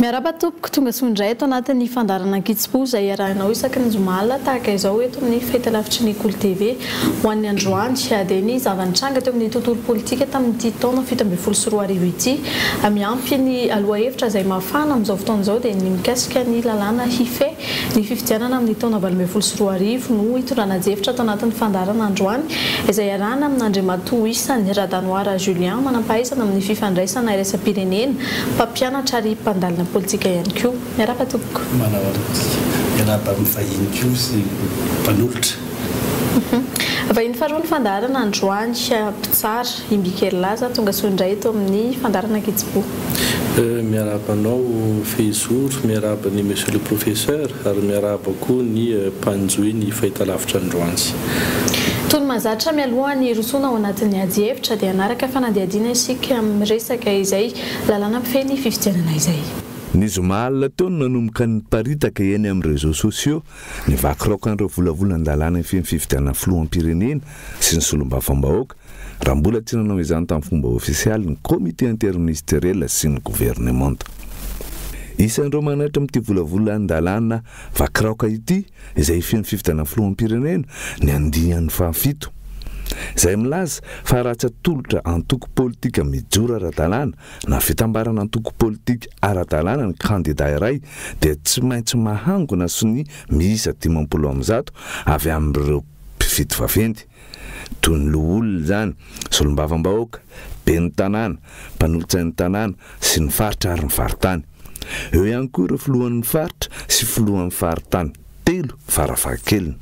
Miaraba tompoko tonga sondray eto anatin'ny fandarana Ankitsimpo izay arahinao isaky ny zoma tahaka izao eto amin'ny fahitalavitry ny Kolo TV ho an'ny androany dia ny zava-nitranga teo amin'ny tontolo politika tamin'ity taona 2024 ity miampy ny aloha hevitra izay mafana amin'izao fotoana izao dia ny mikasika ny lalàna hife ny fifidianana amin'ny taona 2024 no hitondranajevitra tao anatin'ny fandarana androany izay arahana amin'Andriamatoa isan'ny Radanoara Julien manampahaizana amin'ny fifandraisana iraisam-pirenena mpampianatra ary mpandalina politika ihany koa. Miaraba tompoko. Miaraba mivahiny koa sy mpanolotra. Vahiny faharoa ny fandarana androany mpitsara Imbikely Laza tonga sondray eto amin'ny fandarana Ankitsimpo. Miarabanao Fezoro, miaraba ny monsieur le professeur ary miaraba koa ny mpanjohy ny fahitalavitra androany. Tony mazatra mialoha ny rosoana ao anatin'ny ady hevitra dia anaraka fanadihadiana isika amin'ny resaka izay lalàna mpifehy fifidianana izay. Ny zoma teo nanomboka ny paritaka eny amin'ny réseaux sociaux ny vakiraokan'ireo volavolan-dalàna ny fifidianana filoham-pirenena sy ny solombavam-bahoaka raha mbola tsy nanao izany tamin'ny fomba ofisialy ny comité interministériel sy ny gouvernemanta. Isan'ireo manatra amin'ity volavolan-dalàna vakiraoka ity izay feno fifidianana filoham-pirenena ny andian'ny fahafito. Izay milaza fa raha tsy atolotra antoko politika mijoro ara-dalàna na fitambarana antoko politika ara-dalàna ny kandida iray dia tsy maintsy mahangona sy ny miisa 50% avy amin'ireo mpifidy vaventy toy ny loholona zany, solombavam-bahoaka, ben'ny tanàna, mpanolotsain'ny tanàna sy ny faritra ary ny faritany. Eo ihany koa ireo filohan'ny faritra sy filohan'ny faritany telo farafahakeliny.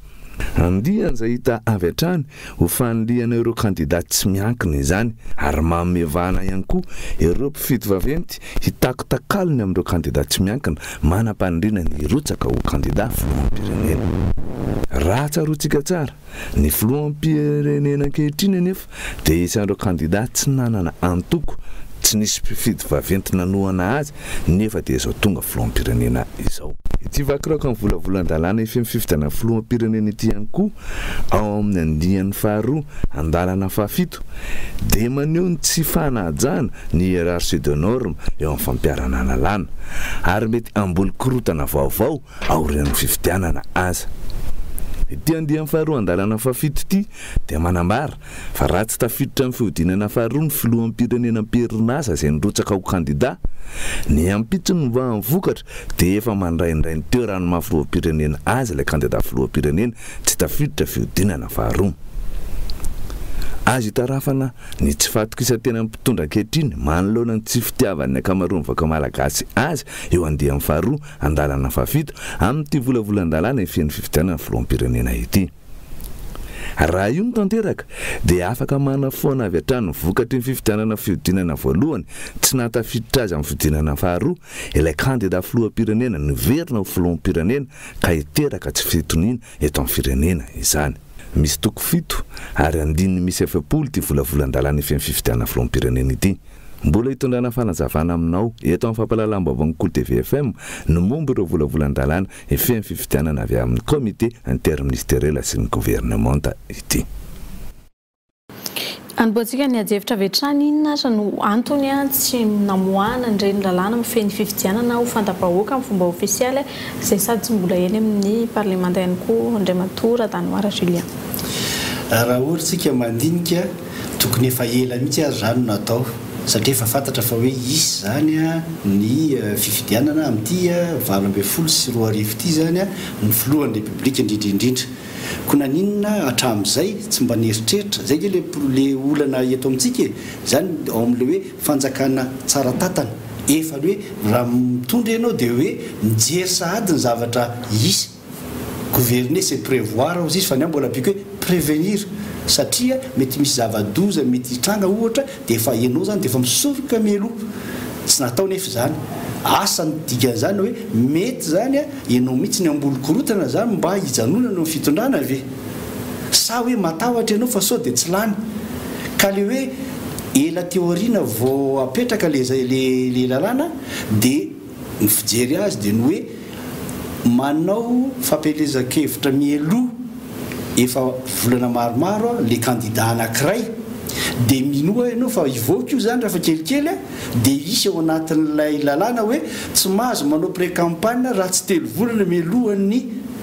Andian izay hita avy hatrany ho faniliana ireo kandidat tsy miankina izany ary mamevana ihany koa ireo mpifidy vaventy hitakotakalony amin'ireo kandidat tsy miankina manam-paniriana ny hirotsaka ho kandidat filoham-pirenena. Raha tsarotsika tsara ny filoham-pirenena ankehitriny anefa dia isan'ireo kandidat tsy nanana antoko tsy nisy mpifidy vaventy nanohana azy nefa dia izao tonga filoham-pirenena izao. Ity vakiraoka ny volavolan-dalàna ifehy fifidianana filoham-pirenena ity ihany koa ao amin'ny andian'ny faharoa andalana fahafito dia maneho ny tsy fanajana ny hiérarchie de norme eo amin'ny fampiarana analàna ary mety ambolo-korotana vaovao aorian'ny fifidianana aza. Ity andian'ny faharoa andalana fahafito ity dia manambara fa raha tsy tafiditra amin'ny fihodinana faharoa ny filoham-pirenena am-perinasa izay nirotsaka ho kandidat ny ampitsony mba mivokatra dia efa mandraindray ny toerany maha-filoham-pirenena azy ilay kandidat filoham-pirenena tsy tafiditra fihodinana faharoa. Azo hitarafana ny tsy fatokisa-tena mpitondra ankehitriny manoloana ny tsy fitiavan'ny ankamaroany vaaka malagasy azy eo andian'ny faharoa andalana fahafito amin'ity volavolan-dalàna ifehy fifidianana filoham-pirenena ity. Raha io ny tanteraka dia afaka manafoana avy hatrany vokatry ny fifidianana fihodinana voalohany tsy natafiditra azy amin'ny fihodinana faharoa ilay kandidat filoham-pirenena niverina ho filoham-pirenena ka hiteraka tsy fitoniana eto amin'ny firenena izany. Misy toko 7 ary andininy misy 7 ity volavolan-dalàna ifehy fifidianana filoham-pirenena ity. Mbola hitondrana fanazavana aminao eto amin'ny fampalalam-baovana Kolo TV FM no momba ireo volavolan-dalàna ifehy fifidianana avy amin'ny comité interministériel sy ny gouvernemanta ity. Anboantsika ny ajevitra vetrany inona ary no antony tsy namoahana indreny lalàna mifehy fifidianana ho fantapahoaka amin'ny fomba ofisialy izay sady tsy mbola eny amin'ny parlemanta ihany koa Andriamatoa Radanoara Julien. Raha ohatsika mandinika tokony efa ela mihitsy azy zany natao satria efa fantatra fa hoe isy zany ny fifidianana amin'ity 20 sy 2024 ity zany ny filohan'ny republika indrindrindrindra. Ko naninona hatramin'izay tsy mba nieritreritra zay le olana eto amintsika zany ao amin'le hoe fanjakana tsara tatana efa hoe raha mitondra ianao dia hoe mijery sahady ny zavatra isy gouverner c'est prévoir ozy izy fa ny mbola biko hoe prévenir satria mety misy zava-doza mety hitranga ohatra dia efa ianao zany dia efa misoroka mialoha tsy natao nefa zany asa ny dikan'izany hoe mety zany ianao mihitsy ny ambolo-korotana zany mba hijanonana ny fitondrana ve sa hoe matahotra ianao fa sao dia tsy lany ka le hoe ela teoriana vao apetraka le lalàna dia ny fijery azy dia ny hoe manao fampelezan-kevitra mieloha efa volana maromaro le kandidat anankiray dia minoa ianao fa ivoaka io zany raha fa kelikely a dia isy ao anatin'ilay lalàna hoe tsy mahazo manao pré-campagne raha tsy telo volana mialohan'ny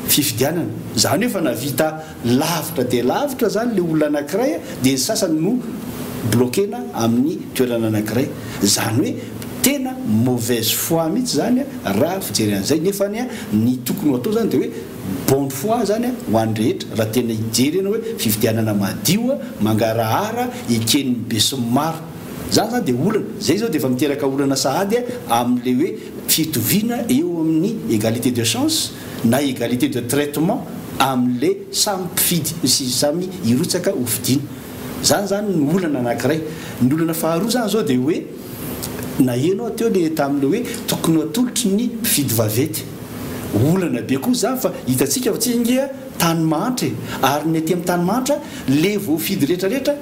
fifidianana zany hoe fa navita lavitra dia lavitra zany le olona anankiray dia ny sasany no bloquena amin'ny toerana anankiray zany hoe tena mauvaise foi mihitsy zany raha fijery an'izay nefany a ny tokony atao zany dia hoe bonne foi zany ho an'ny rehetra raha tena hijery ianao hoe fifidianana madio mangarahara eken'ny be sy maro zany zany dia olana zay zao dia efa miteraka olana sahady amin'le hoe fitoviana eo amin'ny égalité de chance na égalité de traitement amin'le samy mpifidy sy samy irotsaka ho fidiana zany zany ny olana anankiray ny olana faharoa zany zao dia hoe na enao teo le tamin'le hoe tokony atolotry ny mpifidy vavety olana be koa zany fa hitantsika fa tsy ingia tanymanitra ary ny aty amin'ny tanymanitra le voafidy rehetrarehetra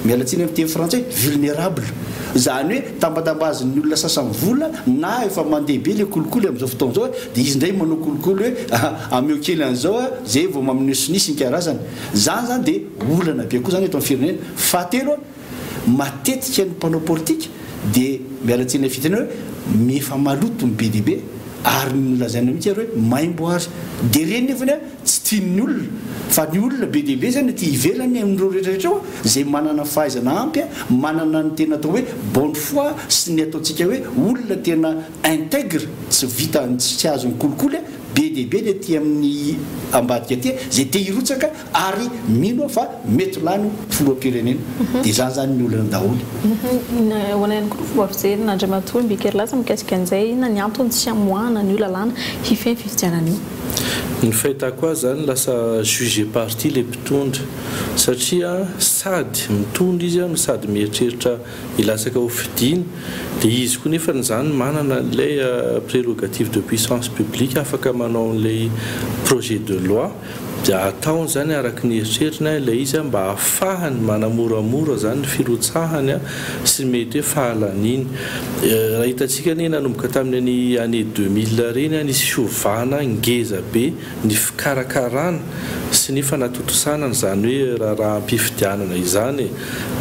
mialatsiny amin'ny teny frantsay vulnérable zany hoe tambatambazin'ny olona sasany vola na efa mandeha be le kolikoly amin'izao fotoana zao dia izy ndray manao kolikoly hoe ameo kely an'izao zay vao maminosinisi ny karazany zany zany dia olana be koa zany eto amin'ny firenena fahatelo matetika ny mpanao politika dia mialatsiny fiteny hoe mefa maloto ny be dehibe ary nolazaina mihitsy ary hoe maimboary dia reny nefany tsy tian'ny olona fa ny olona be dehibe zany ty ivelany amin'ireo rehetrarehetra ao zay manana fahaizana ampy manana ny tena atao hoe bonne foi sy ny ataontsika hoe olona tena intègre tsy vita tsy azony kolikoly be dehibe le ty amin'ny ambadika ty zay te hirotsaka ary mino fa mety lany filoam-pirenena dia zany zany ny olana daholo hoana ihany koa fomba fijery n'Andriamatoa Mbikely Lasa mikasika an'izay inona ny antony tsy hamoahana ny lalàna hifeny fifidianana io ny fahitako azy zany lasa juge parti le mpitondra satria sady mitondra izy no sady mieritreritra hilasaka ho fidiana dia izy koa nefa zany manana ilay prérogative de puissance publique afaka manao an'ilay projet de loi dia ataony zany araka ny eritrerina ilay izy mba ahafahany manamoramora zany firotsahany sy mety hoe fahalaniny raha hitantsika ny nanomboka tamin'ny année 2000 reny nisy fiovana ngeza be ny fikarakarana sy ny fanatotosanana zany hoe raha ampifidianana izany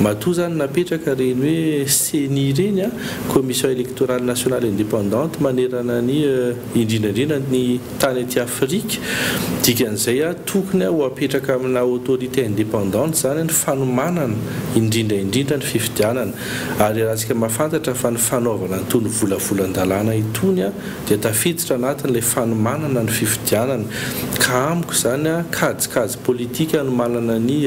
matoa zany napetraka reny hoe CENI reny commission électorale nationale indépendante manerana ny indrindrandrindra ny tany aty Afrika dikan'izay tokony ho apetraka amina autorité indépendante zany ny fanomanana indrindraindrindra ny fifidianana ary rahantsika mahafantatra fa ny fanaovana nytony volavolan-dalàna itony dia tafiditra anatin'ilay fanomanana ny fifidianana ka amiko zany kajikajy politika no manana ny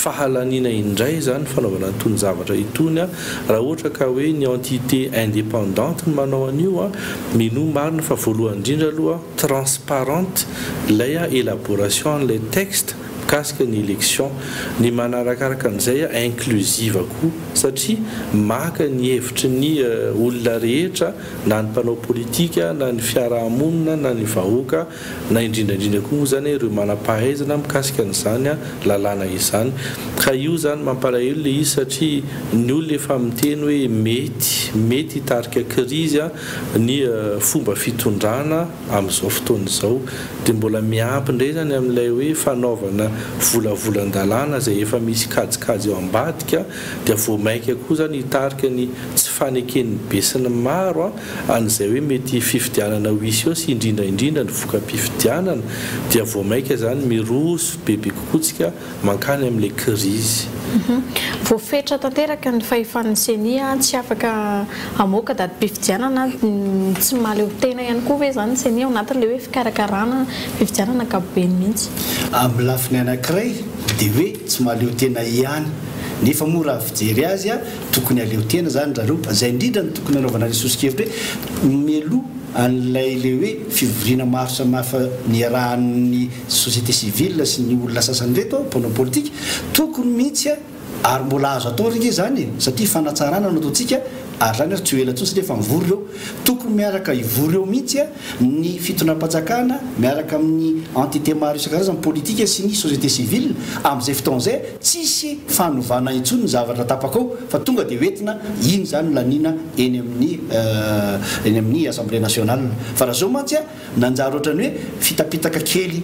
fahalanina indray zany fanaovana nytony zavatra itony raha ohatra ka hoe ny entité indépendante no manao an'io mino marina fa voalohany indrindra aloha transparente ilay élaboration les textes mikasika ny élection ny manarakaraka an'izay inclusive koa satria maka ny hevitry ny olona rehetra na ny mpanao politika na ny fiarahamonina na ny vahoaka na indrindraindrindra koa moa zany ireo manam-pahaizana mikasika an'izany lalàna izany ka io zany mampalahelo le izy satria ny olona efa miteny hoe mety hitarika krizy ny fomba fitondrana amin'izao fotoana izao dia mbola miampy indray zany amin'ilay hoe fanaovana volavolan-dalàna zay efa misy kajikajy eo ambadika dia vao maika koa zany hitarika ny tsy faneken'ny be sy ny maro an'izay hoe mety fifidianana hoisy eo sy indrindraindrindra ny voka-pifidianana dia vao maika zany miroso bebe kokotsika mankany amin'ilay krizy voafetra tanteraka ny fahefan'ny CENI tsy afaka amoaka datim-pifidianana tsy maleo tena ihany koa hoe zany CENI ao anatin'ilay hoe fikarakarana fifidianana ankapobeny mihitsy amin'ny lafiny anankiray dia hoe tsy maleo tena ihany nefa moa raha fijery azy tokony aleo tena zany zareo zay indrindra ny tokony anaovana resosikevitra hoe mialoha an'ilay le hoe fivoriana maro samihafa niarahan'ny société civile sy ny olona sasany reto mpanao politika tokony mihitsy ary mbola azo atao rika zany satria fanatsarana no ataontsika ary zany tsy ho ela tsosy nefa mivory ireo tokony miaraka ivory eo mihitsy ny fitonam-pajakana miaraka amin'ny entité maro isan-karazany politika sy ny société civile amin'izay fotoan'izay tsisy fanovana intsony ny zavatra tapaka ao fa tonga dia hoentina iny zany lanina eny amin'ny assemblée nationale fa raha zao mantsy nanjary ohatrany hoe fitapitaka kely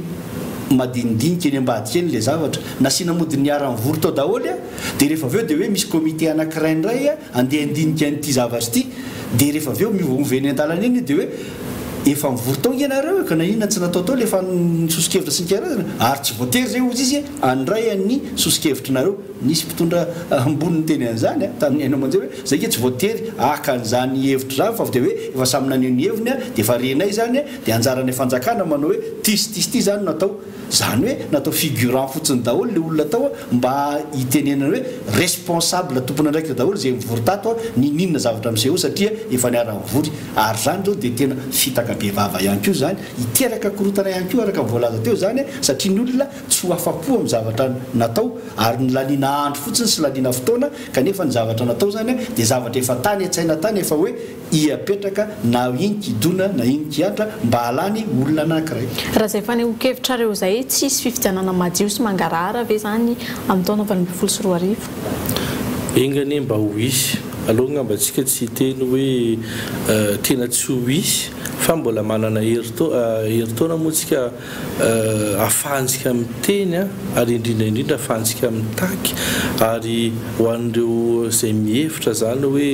madinidinika eny ambadika eny le zavatra nasiana modiny aran'ny vory tao daholo dia rehefa aveo dia hoe misy komité anankiray indray andeha andinika an'ity zavatra ity dia rehefa aveo mivomovy eny an-dalana eny dia hoe efa mivory tao ianareo ka na inona tsy natao tao lefa nisosikevitra sy nikarazana ary tsy voatery zay ozy izy andray an'ny sosikevitrinareo nisy mpitondra amboniny teny an'izany tamin'ny aina amanjay hoe zay ke tsy voatery aka an'izany hevitra zany fa dia hoe efa samy naneo ny heviny dia efa renay zany dia anjaran'ny fanjakana manao hoe tisy ty zany natao zany hoe natao figurant fotsiny daholo le olona tao mba hitenenana hoe responsable tompona ndraiky daholo zay mivory tato ninona zavatra amin'izay satria efa niara-mivory ary zany zao dia tena fitaka be vava ihany koa zany hiteraka korotana ihany koa araka voalaza teo zany satria ny olona tsy ho afa-po amin'ny zavatra natao ary ny laniana andro fotsiny sy laniana fotoana kanefa ny zavatra natao zany dia zavatra efa tany an-tsaina tany efa hoe hiapetraka na iny kidona na iny kiatra mba halany olona anankiray raha zay fa nykevitra zay tsisy fifidianana madio sy mangarahara ve zany amin'ny taona 2024 engany mba ho isy aloha ngamba antsika tsy teny hoe tena tsy ho isy fa mbola manana heritaona moa tsika ahafahantsika miteny ary indrindraindrindra ahafahantsika mitaky ary ho an'ireo zay mihevitra zany hoe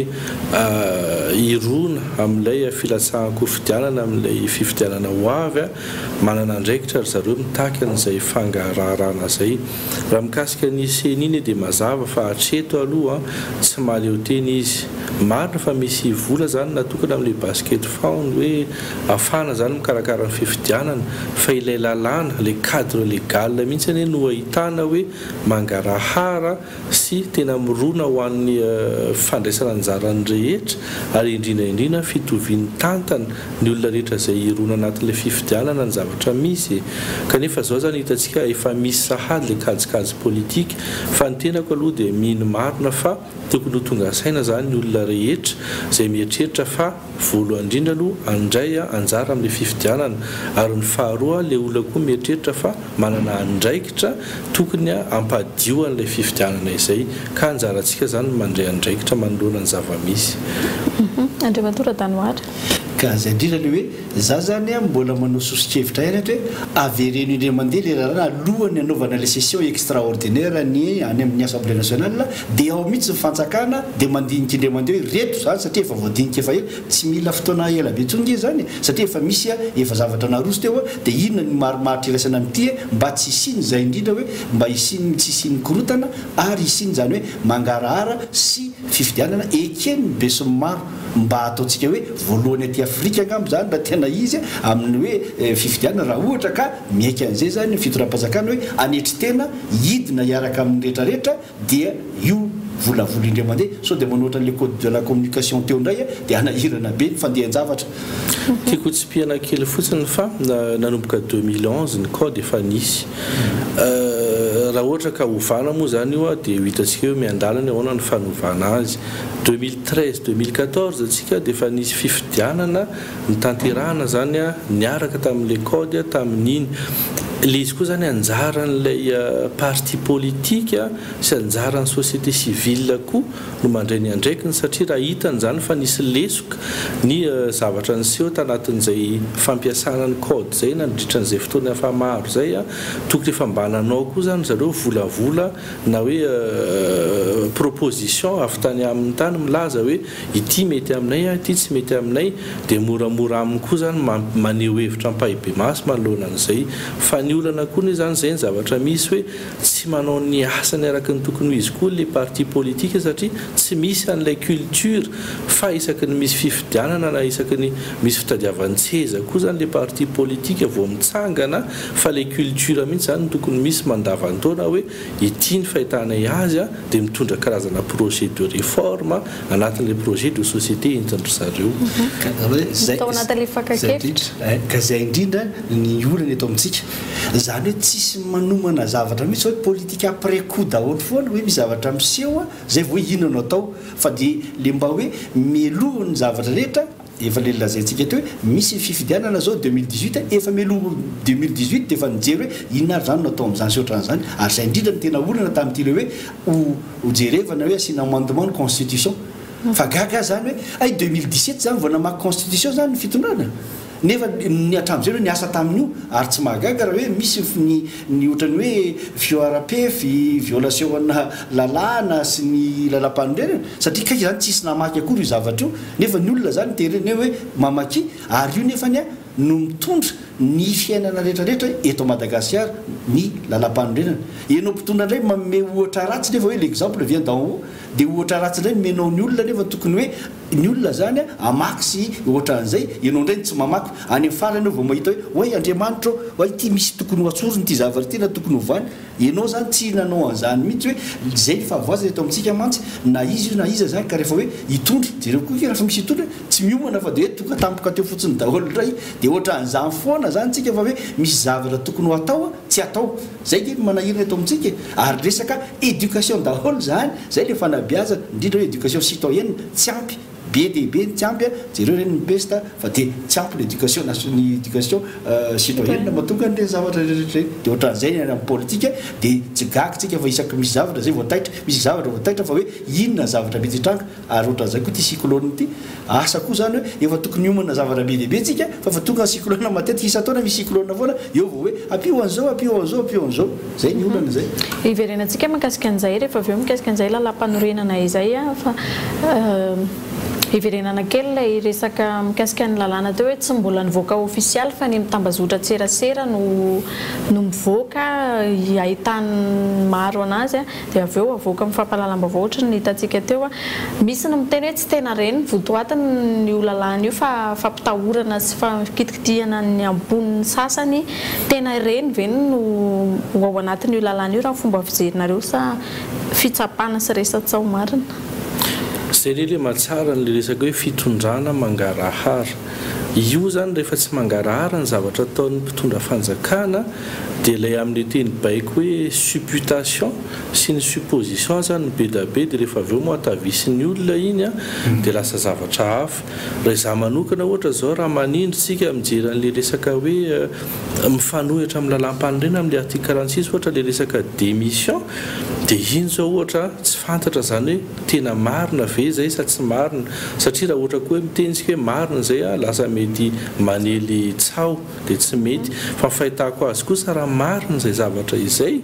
irona amin'ilay filatsahako fidianana amin'ilay fifidianana ho avy manana andraikitra ry zareo mitaky an'izay fangararana zay raha mikasika ny seny iny dia mazava fa hatreto aloha tsy maleo teny izy marina fa misy vola zany natokana amin'ilay basket found hoe afana zany mikarakara ny fifidianana fa ilay lalàna le cadre légal mihitsy any no ahitana hoe mangarahara sy tena mirona ho an'ny fandraisana anjarany rehetra ary indrindraindrina fitoviany tantana ny olona rehetra zay irona anatin'ilay fifidianana ny zavatra misy kanefa zao zany hitantsika efa misy sahady le kajikajy politika fa ny tenako aloha dia mino marina fa tokony ho tonga saina zany ny olona rehetra zay mieritreritra fa voalohany indrindra aloha andray anjara amin'ilay fifidianana ary ny faharoa le olona koa mieritreritra fa manana andraikitra tokony ampadio an'ilay fifidianana izay ka anjarantsika zany mandray andraikitra manoloana ny zava-misy Andriamantora Danoara ka zay indrindra le hoe za zany mbola manao sosikevitra ihany hoe avereno indray mandeha le lalàna alohany anaovana le session extraordinaire ny any amin'ny assemblée nationale dia ao mihitsy mifantsakana dia mandinika indray mandeha hoe reto zany satria efa voadinika efa ela tsy mila fotoana ela be tsongy zany satria efa misy efa zavatra naroso teo dia inona ny marimaritra iraisana amin'ity mba tsy isiny zay indrindra hoe mba isiny tsy isiny korotana ary isiny zany hoe mangarahara sy fifidianana ekeny be sy maro mba ataontsika hoe voalohany aty Afrika ngambo zany raha tena izy amin'ny hoe fifidianana raha ohatra ka miaiky an'izay zany fitoram-panjakana hoe anetry tena hidina hiaraka amin'ny rehetrarehetra dia io volavola indray mandeha so dia manoatra le code de la communication teo indray dia anahirana be ny fandehan-javatra tiako tsy piana kely fotsiny fa nanomboka 2011 ny code efa nisy raha ohatra ka ovana moa zany io dia hitantsika hoe miandalana ahoana ny fanovana azy 2013-2014 atsika dia efa nisy fifidianana ny tanterahana zany niaraka tamin'ilay code tamin'iny le izy koa zany anjaran'ilay parti politika sy anjaran'ny société civile koa no mandray ny andraikiny satria raha hitany zany fa nisy lesoka ny zavatra nyseho tanatin'izay fampiasana ny code zay nandritra n'izay fotoana efa maro zay tokony efa mba nanao koa zany zareo volavola na hoe proposition avy tany amin'ny tany milaza hoe ity mety aminay ity tsy mety aminay dia moramora aminy koa zany maneho hevitra ampahibe maso manoloana an'izay fa ny olana koa zany zay ny zavatra misy hoe tsy manao ny asany araka ny tokony izy koa le parti politika satria tsy misy an'ilay culture fa isaky ny misy fifidianana na isaky ny misy fitadiavan-tseza koa zany le parti politika vao mitsangana fa le culture mihitsy zany tokony misy mandavan-taona hoe ity ny fahitanay azy dia mitondra karazana projet de réforme anatin'ilay projet de société entendre zareo ka zay indrindra ny olana eto amintsika zany hoe tsisy manomana zavatra mihitsy hoe politika après coup daholo foana hoe misy zavatra miseho zay vao inona atao fa dia le mba hoe miloha ny zavatra rehetra efa le lazaintsika eto hoe misy fifidianana zao 2018 efa miloha 2018 dia efa nijery hoe inona ary zany natao amin'izany sy ohatran'izany ary zay indrindra ny tena olana tamin'ity le hoe hojerevana hoe asina amendement ny constitution fa gaga zany hoe ay 2017 zany vao namaky constitution zany ny fitondrana nefa ny atram'izay hoe niasa tamin'io ary tsy mahagaga raha hoe misy ny ohatrany hoe fioarapefy violation na lalàna sy ny lalam-panondrenana satria kaiky zany tsisy namaky akory io zavatra io nefa ny olona zany terene hoe mamaky ary io nefa ny a no mitondra ny fiainana rehetrarehetra eto Madagasikara ny lalam-panondrenana ianao mpitondra indray manome ohatra ratsy nefa hoe l'exemple vient d'en haut dia ohatra ratsy indray menao ny olona nefa tokony hoe ny olona zany amaky sy ohatra an'izay ianao indray tsy mamaky any amin'ny farany eo vao mahita hoe Andriamanitra hoe ity misy tokony ho atsoriny ity zavatra ity na tokony ho vany ianao zany tsy nanao an'izany mihitsy hoe zay ny fahavoazana eto amintsika mantsy na izy io na iza zany ka rehefa hoe hitondry jereo koa rehefa misy hitondry tsy miomana fa dia hoe tonga tampoka teo fotsiny daholo indray dia ohatra an'izany foana zany tsika fa hoe misy zavatra tokony ho atao tsy atao zay ke manahirana eto amintsika ary resaka éducation daholo zany zay le fanabeazana indrindra hoe éducation citoyenne tsy ampy be dia be tsy ampy jereo reny mipesta fa dia tsy ampy l'éducation ny éducation citoyenne mahatonga an'ireny zavatra rehetrarehetra dia ohatran'izay ny amin'ny politika dia tsy gakitsika fa isaky misy zavatra zay voataitra misy zavatra voataitra fa hoe inona zavatra mety hitranga ary ohatran'izay koa ty cyclone ity asa koa zany hoe efa tokony hiomana zavatra be dia be tsika fa tonga cyclone matetika isa-taona misy cyclone foana eo vao hoe apio an'izao apio an'izao apio an'izao zay ny olana zay iverenantsika mikasika an'izay rehefa avy eo mikasika an'izay lalam-panorenana izay fa iverenana kely ilay resaka mikasika ny lalàna teo hoe tsy mbola nivoaka ofisialy fa ny mitambazotra tserasera no mivoaka ahitany maro anazy dia avy eo avoaka mifampalalam-baovao ohatra ny hitantsika teo misy no miteny hoe tsy tena reny votoatiny io lalàna io fa fampitahorana sy fakitikitiana ny amboniny sasany tena reny veny no ao anatin'io lalàna io raha fomba fijerinareo sa fitsapana sy resatao marina zay le mahatsara n'le resaka hoe fitondrana mangarahara io zany rehefa tsy mangarahara ny zavatra ataon'ny mpitondra fanjakana dia ilay amin'ny teny baiko hoe supputation sy ny supposition zany be da be dia rehefa avy eo moatavisy ny olona iny dia lasa zavatra hafa raha izaho manokana ohatra zao raha manindritsika mijery an'le resaka hoe mifanohitra amin'ny lalam-panorenana amin'le article 46 ohatra le resaka démission dia iny zao ohatra tsy fantatra zany hoe tena marina ve zay sa tsy marina satria raha ohatra koa hoe mitensika hoe marina zay lasa mety manely tsao dia tsy mety fa fahitako azy kosa raha marina zay zavatra izay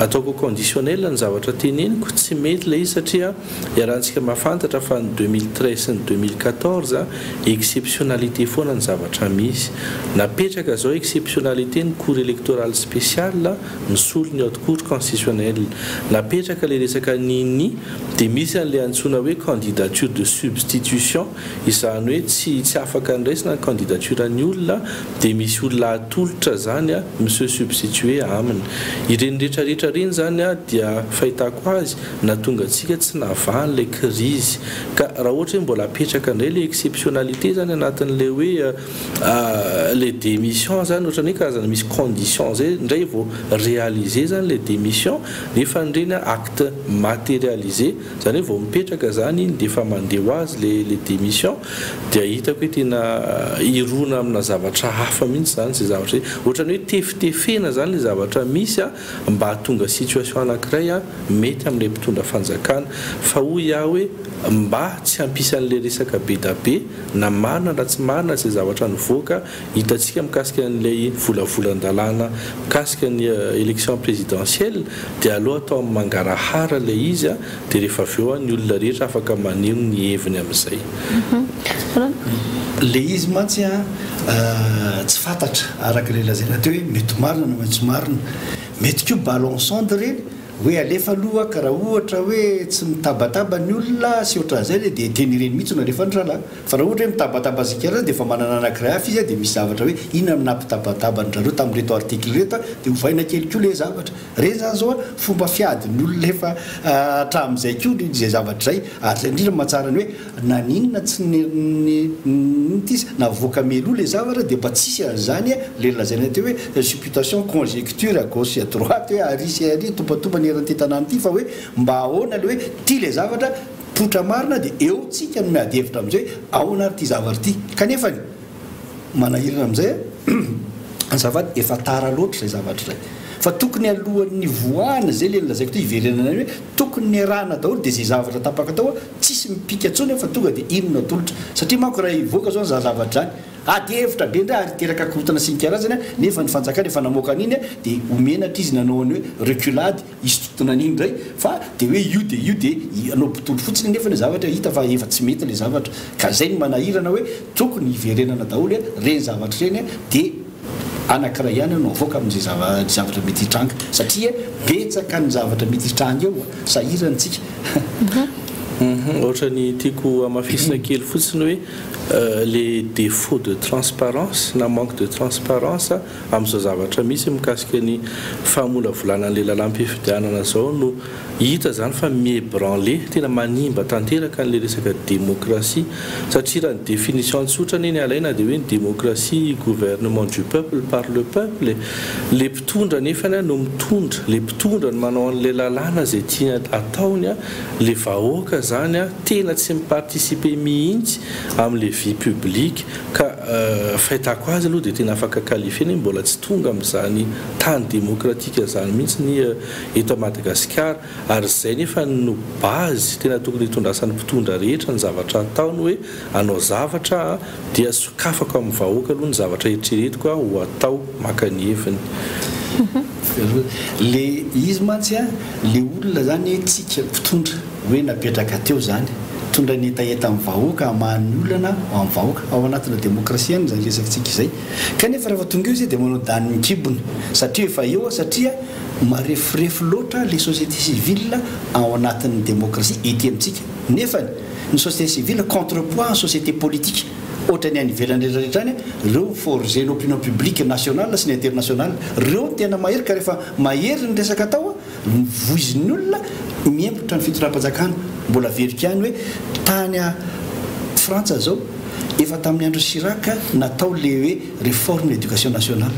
ataoko conditionnel ny zavatra teneniko tsy mety ilay izy satria iarahantsika mahafantatra fa ny 2013 sy ny 2014 exceptionnalité foana ny zavatra misy napetraka zao exceptionnalité ny cour électorale spéciale misolo ny haute cour constitutionnelle napetraka le resaka nini dia misy an'le antsoina hoe candidature de substitution izany hoe tsy afaka ndraisina ny candidature ny olona dia misy olona atolotra zany monsieur substitué aminy ireny rehetrarehetra reny zany dia fahitako azy na tonga antsika tsy navahan'ilay crise ka raha ohatra hoe mbola apetraka indray le exceptionnalité zany anatin'le hoe le démission zany ohatrany hoe karazana misy condition zay indray vao réalisé zany le démission nefa nireny acte matérialisé zany hoe vao mipetraka zany iny dia efa mandeha ho azy le démission dia hitako hoe tena irona amina zavatra hafa mihitsy zany zay zavatra ohatrany hoe tefitefena zany le zavatra misy mba hatonga situation anankiray mety amin'ilay mpitondra fanjakana fa hoy aho hoe mba tsy hampisy an'le resaka be da be na marina na tsy marina zay zavatra nivoaka hitantsika mikasika an'ilay volavolan-dalàna mikasika ny élection présidentielle dia aloha atao amin'ny mangarahara ilay izy dia rehefa avy eo ny olona rehetra afaka maneno ny heviny amin'izay le izy mantsy tsy fantatra araka le lazaina teo hoe mety marina na maitso marina mety koa balançande reny hoe alefa aloha ka raha ohatra hoe tsy mitabataba ny olona sy ohatran'izay le dia teny ireny mihitsy no alefa ny rahalahy fa raha ohatra hoe mitabataba zikara dia efa manana anankiray hafa izy dia misy zavatra hoe inona nampitabataba ny rareo tamin'reto article reto dia hovaina kely koa le zavatra reny zany zao fomba fiady ny olona efa hatramin'izay koa zay zavatra zay ary zay indrindra mahatsara ny hoe naninona tsy ntis navoaka meloa le zavatra dia mba tsisy an'izany le lazaina teo hoe supputation conjecture à gauche et à droite hoe ary sy ary tompatompany eran'ity tanàna ity fa hoe mba ahoana le hoe tia le zavatra potra marina dia eo tsika no miady hevitra amin'izay hoe ahoana ary ity zavatra ity kanefa manahirana amin'izay ny zavatra efa tara loatra zay zavatra zay fa tokony alohan'ny voana zay le lazaiko to iverenana hoe tokony ny arahana daholo dia zay zavatra tapaka tao tsisy mipika ntsony fa tonga dia inona tolotra satria manko raha ivoaka zao za zavatra zany ady hevitra be ndray ary teraka korotana sy ny karazany nefa ny fanjakana efa namoaka an'iny dia omenatra izy nanao ny hoe reculade istotona an'iny ndray fa dia hoe io dia anao mpitolo fotsiny nefa ny zavatra hita fa efa tsy mety le zavatra ka zay ny manahirana hoe tokony iverenana daholo reny zavatra reny dia anankiray ihany no avoaka amin'izay zavatra mety hitranga satria betsaka ny zavatra mety hitranga eo sahirantsika ohatra ny tiako amafisina kely fotsiny hoe les défauts de transparence na manque de transparence amin'izao zavatra misy mikasika ny famolavolana an'ilay lalam-pifidianana zao no hita zany fa miébranlé tena manimba tanteraka n'ilay resaka démocratie satria raha ny définition antsotrany eny alaina dia hoe ny démocratie gouvernement du peuple par le peuple le mpitondra nefany no mitondra le mpitondra no manao an'ilay lalàna zay tiana ataony le vahoaka zany tena tsy miparticipe mihitsy amin'le vie publique ka fahitako azy aloha dia tena afaka qualifié ny mbola tsy tonga amin'izany tany démocratique zany mihitsy ny eto Madagasikara ary zay nefa no base tena tokony hitondrasan'ny mpitondra rehetra ny zavatra ataony hoe anao zavatra dia sokafako amin'ny vahoaka aloha ny zavatra eritreretiko ho atao maka ny heviny le izy mantsy le olona zany tsika mpitondra hoe napetraka teo zany tondra ny etaeta amin'ny vahoaka amahan'ny olana amin'ny vahoaka ao anatina démocratie any zany resakitsika izay kanefa rehefa tonga eo zay dia manao dany mikibony satria efa eo satria marefirefy loatra les sociétés civiles ao anatin'ny démocratie ety amintsika nefa ny société civile contrepoids en société politique ohatra ny any ivelany rehetrarehetra any reo forger l'opinion publique nationale sy ny internationale reo tena mahery ka rehefa mahery ny resaka atao voizin'ny olona miempotra ny fitondram-panjakana mbola verika any hoe tany a Frantsa zao efa tamin'ny andro Chirac natao le hoe réforme l'éducation nationale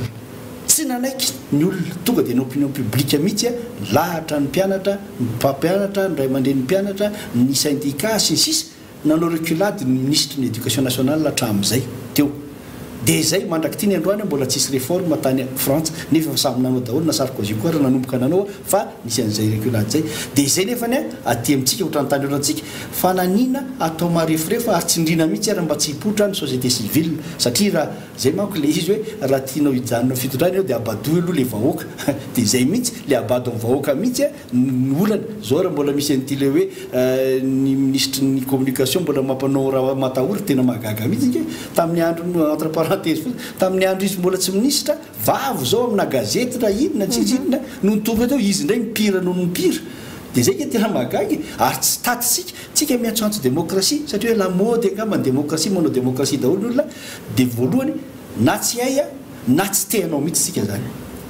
tsy nanaiky ny olona tonga dia ny opinion publique mihitsy lahatra ny mpianatra ny mpampianatra ny ray aman-dren'ny mpianatra ny syndicat sy ny sisa nanao reculade ny ministre ny éducation nationale hatramin'izay teo dia zay mandraky ty ny androany mbola tsisy réforme tany Frantsa nefa samy nanao daholo na Sarkozy koa raha nanomboka nanao fa nisy an'izay reculade zay dia zay nefany aty amintsika ohatrany tany orantsika fa nanina atao marefirefy ary tsindrina mihitsy raha mba tsy hipotra ny société civile satria raha zay manko le izy hoe raha tianao hijanona fitondrana eo dia abadoy aloha le vahoaka dia zay mihitsy le abado amin'ny vahoaka mihitsy ny olana zao raha mbola misy an'ity le hoe ny ministre ny communication mbola mampanao raha matahory tena mahagaga mihitsy tamin'ny andro entre parenthèse tamin'ny andro izy mbola tsy ministre vavo zao amina gazety raha inona tsy izy inona no nitonga teo izy indray mipira noho mipira dia zay ke tena mahagagy ary tsy tatitsika tsika miantsoantso démocratie satria hoe la mode angamba ny démocratie manao démocratie daholo olona dia voalohany na tsy hay na tsy te anao mihitsy tsika zany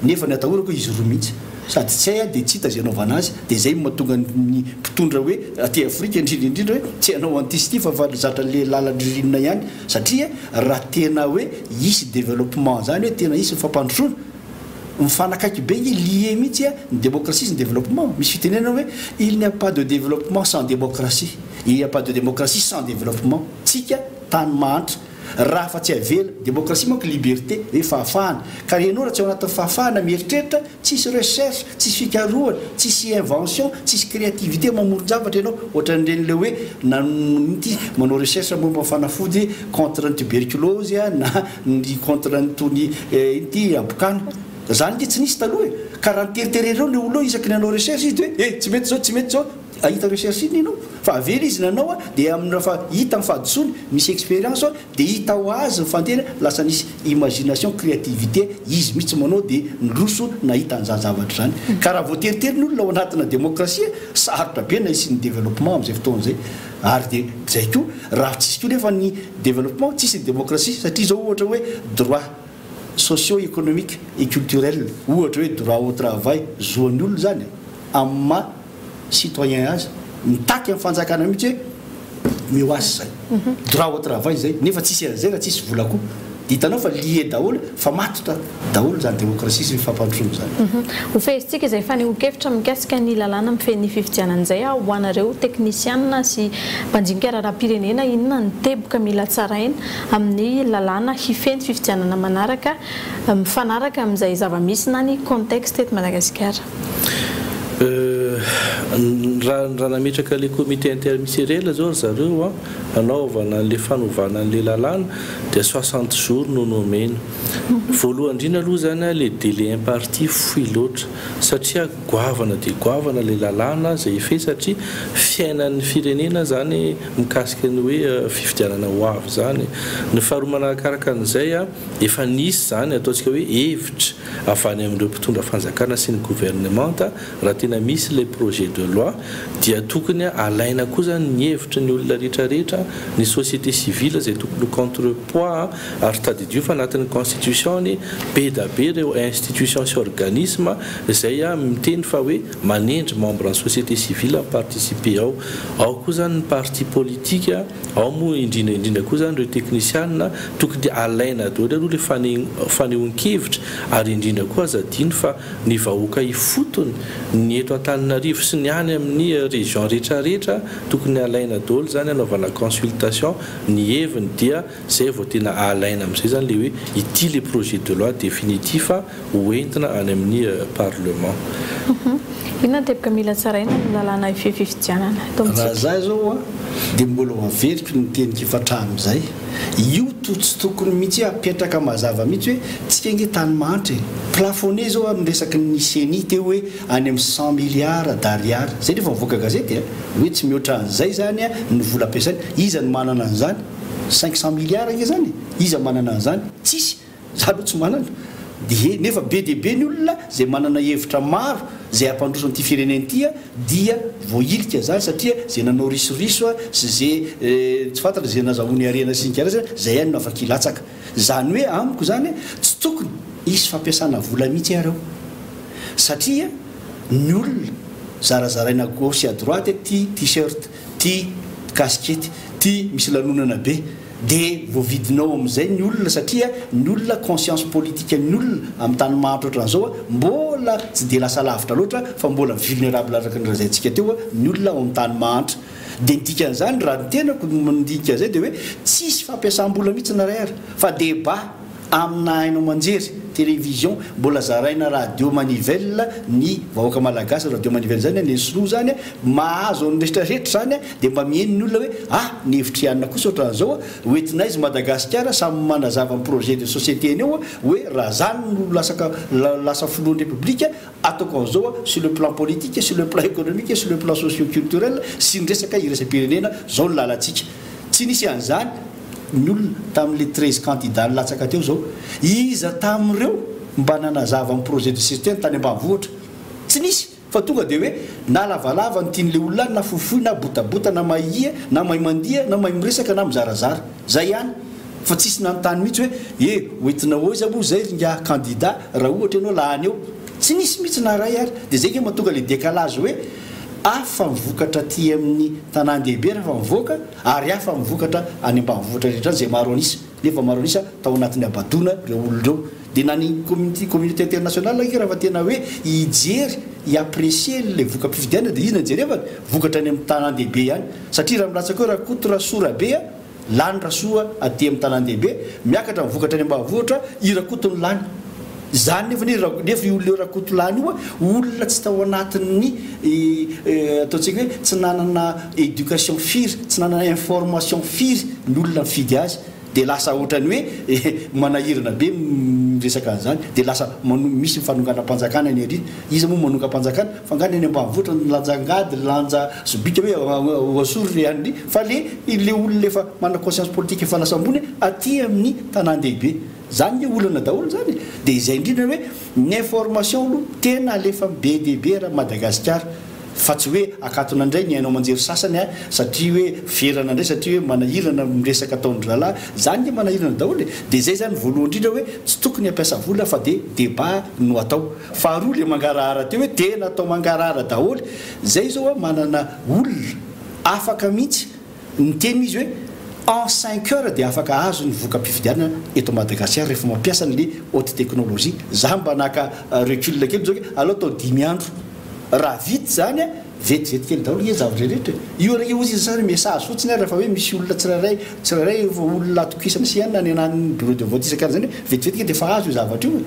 nefa ny atahorako izy roa mihitsy sady tsy hay dia tsy hita zay anaovana azy dia zay mahatonga ny mpitondra hoe aty Afrika indrindra hoe tsy anao antisity fa zatra le lalandririnina ihany satria raha tena hoe isy développement zany hoe tena isy mifampandrosoana mifanakaiky be lié mihitsy ny démocratie sy ny développement misy fitenena hoe il n'y a pas de développement sans démocratie il n'y a pas de démocratie sans développement tsika tany mahantra raha fa tsy avela démocratie manko liberté hoe fahafahana ka ianao raha tsy ao anatin'ny fahafahana mieritreritra tsisy recherche tsisy fikarohana tsisy invention tsisy créativité mamoron-javatra ianao ohatran'ireny le hoe nanity manao recherche momba fanafody contre ny tuberculose na ny contre ny tony ity abokana zany dia tsy nisy taloha ka raha niteriterereo le olo isaky nanao recherche izy hoe tsy mety zao ahita recherche iny ianao fa avela izy nanao dia amin'ny fa hita amin'ny fahadisoany misy expérience dia hita ho azy nyfantena lasa nisy imagination créativité izy mihitsy manao dia nyroso nahita an'izany zavatra zany ka raha voateritery ny olona ao anatina démocratie sarotra be na isy ny développement amin'izay fotoana zay ary dia zay koa raha tsisy koa nefa ny développement tsisy ny démocratie satria zao ohatra hoe droit socio-économique et culturel ohatra hoe droit au travail zoan'ny olona zany amin'ny ma citoyen azy mitaky amin'ny fanjakana mihitsy hoe mioasy zay droit au travail zay nefa tsisy an'izay raha tsisy vola koa dia hitanao fa lie daholo fa matotra daholo zany démocratie sy mifampandrosono zany ho fezintsika izay fa nihokevitra mikasika ny lalàna amin'ny feny fifidianan'izay ho anareo teknisianina sy mpanjinika raharam-pirenena inona ny teboka mila tsaraina amin'ny lalàna hifeny fifidianana manaraka mifanaraka amin'izay zava-misy na ny contexte eto Madagasikara. Raha nametraka le comité interministériel zao zareo anaovana le fanovana le lalàna dia 60 jours no nomena. Voalohany indrindra aloha zany le délai imparti fohy loatra satria goavana dia goavana le lalàna zay fe satria fiainan'ny firenena zany mikasika ny hoe fifidianana ho avy zany. Ny faharoa manakaraka an'izay efa nisy zany ataontsika hoe hevitra avy any amin'ireo mpitondra fanjakana sy ny gouvernemanta raha tena misy le projet de loi dia tokony alaina koa zany ny hevitra ny olona rehetrarehetra ny société civile zay tokony contrepoids ary tadidio fa anatin'ny constitution ny be da be ireo institution sy organisme zay miteny fa hoe manendry membre ny société civile participer ao koa zany ny parti politique ao moa indrindra koa zany ireo technicianina tokony alaina daholo aloha le fanehoan-kevitra ary indrindra koa azadiny fa ny vahoaka ifotony ny eto Antananarivo sy ny any amin'ny région rehetrarehetra tokony alaina daholo zany anaovana consultation ny heviny dia zay vao tena alaina amin'izay zany le hoe ity le projet de loi définitif hoentina any amin'ny parlement. Inona teboka mila tsaraina ny lalàna fifidianana raha zay zao dia mbola averiko ny tenika ifatra amin'izay io tsy tokony mihitsy apetraka mazava mihitsy hoe tsika nge tany manitra plafonné zao amin'ny resaky ny CENI teo hoe any amin'ny 100 milliards d'ariary zay rehefa mivoaka gazety hoe tsy mihoatra an'izay zany ny vola ampiasaina iza ny manana an'izany 500 milliards nge zany iza manana an'izany tsisy za aloha tsy manana dia nefa be dia be ny olona zay manana hevitra maro zay ampandroso an'ity firenena ity dia voailika zany satria zay nanao risoriso sy zay tsy fantatra zay nazahoany arena sinikara zay any no afaka ilatsaka zany hoe amiko zany tsy tokony isy fampiasana vola mihitsy areo satria ny olona zarazaraina gauche à droite ty t-shirt ty casquette ty misy lanonana be dia voavidinao amin'izay ny olona satria ny olona conscience politique ny olona amin'ny tany mahantra ohatran'izao mbola tsy dia lasa lavitra loatra fa mbola vulnérable araka ny razantsika teo ny olona ao amin'ny tany mahantra dia nidikan'izany raha ny tenako mandinika zay dia hoe tsisy fampiasam-bola mihitsy naray fa débat amina hainao manjery télévision mbola zaraina radio manivelle ny vahoaka malagasy radio manivelle zany ny sinoa zany mahazo ny rehetrarehetra zany dia mba mihaino ny olona hoe ny hevitrianina kosa ohatran'izao hoentinay izy Madagasikara samy manazava amin'ny projet de société ny eo hoe raha zany no lasa filohan'ny république ataoko an'izao sur le plan politique sur le plan économique sur le plan socio-culturel sy ny resaka irasam-pirenena zao ny lalantsika tsy nisy an'izany ny olona tamin'le 13 candidat latsaka teo zao iza tamin'ireo mba nanazava amin'ny projet de société ny tany ambanivohitra tsy nisy fa tonga dia hoe na lavalava ny tian'le olona na fofoy na botabota na mahia na mahay mandia na mahay miresaka na mizarazara zay ihany fa tsisy nanontany mihitsy hoe hoentinao izy moa zay nga candidat raha ohatra ianao lahany eo tsy nisy mihitsy na ray ary dia zay ke mahatonga le décalage hoe afa mivokatra ty amin'ny tanàn-dehibe rehefa mivoaka ary afa mivokatra any ambanivohitra rehetra zay maro anisy nefa maro anisa tao anatin'ny abadona reo olonireo dia na ny communauté internationale ke raha fa tena hoe hijery hiapprécier le voka-pifidianana dia izy najerevana vokatra any amin'ny tanàn-dehibe ihany satria raha milatsaka hoe raha koto rasoa rabe lany rasoa aty amin'ny tanàn-dehibe miakatra mivokatra any ambanivohitra irakoto ny lany zany nefa olona rakotolany io olona tsy tao anatin'ny ataontsika hoe tsy nanana éducation firy tsy nanana information firy ny olona mifidy azy dia lasa ohatrany hoe manahirana be miresaka an'izany dia lasa misy mifanonganam-panjakana any ary izy moa manonga-panjakana fa ngany any ambanivohitra lanjangady lanja sobika hoe asory any fa le olona efa mana conscience politique efa lasa ambony aty amin'ny tanàn-dehibe zany ny olana daholo zany dia izay indrindra hoe ny information aloha tena alefa be dehibe raha Madagasikara fa tsy hoe akatona indray ny hainao manjery sasany satria hoe verana indray satria hoe manahirana miresaka ataon'ny ralahy zany ny manahirana daholo dia zay zany voalohany indrindra hoe tsy tokony hampiasa vola fa dia débat no atao faharoa le mangarahara teo hoe tena atao mangarahara daholo zay zao manana olona afaka mihitsy ny teny izy hoe en 5 heures dia afaka azo ny voka-pifidianana eto Madagasikara rehefa mampiasa ny haute technologie za mba naka recul kely zao aloha atao 10 andro raha vita zany vetivety kely daholo zavatra rehetra io reke ozy sary message fotsiny rehefa hoe misy olona tsirairay olona atokisana sy ihany ny anan'ny bureau de vote isakany zany vetivety kely defa azo io zavatra io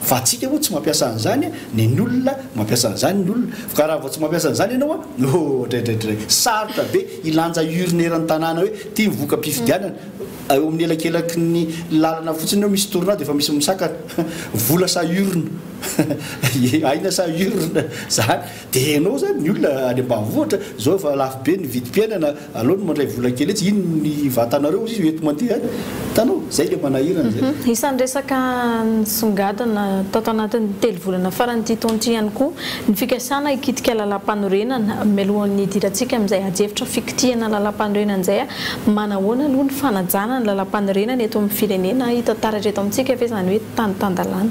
fa atsika moa tsy mampiasa an'izany ny olona mampiasa an'izany ny olona fa raha vao tsy mampiasa an'izany ianao dradraidray sarotra be ilanja urneran'ny tanàna hoe tia mivoka-pifidianana eo amin'ny elakelaky ny lalana fotsiny eo misy tourna dia efa misy misakana vola sa urne aina sa urne zany dia ianao zany ny olona any ambanivohitra zao efa lafo be ny vidim-piainana aloha ny mandray vola kely etsy ino ny vatanareo izy eto mandeha any tanao zay le manahirana zay isan'ny resaka nisongadana tato anatin'ny telo volana faran'ity taonty ihany koa ny fikasana ikitika lalam-panorenana mialohan'ny idirantsika amin'izay ajefitra fikitihana lalam-panorenana izay manahoana aloha ny fanajana ny lalam-panorenana eto amin'ny firenena hita taratra eto amintsika fa izany hoe tany-tandalàna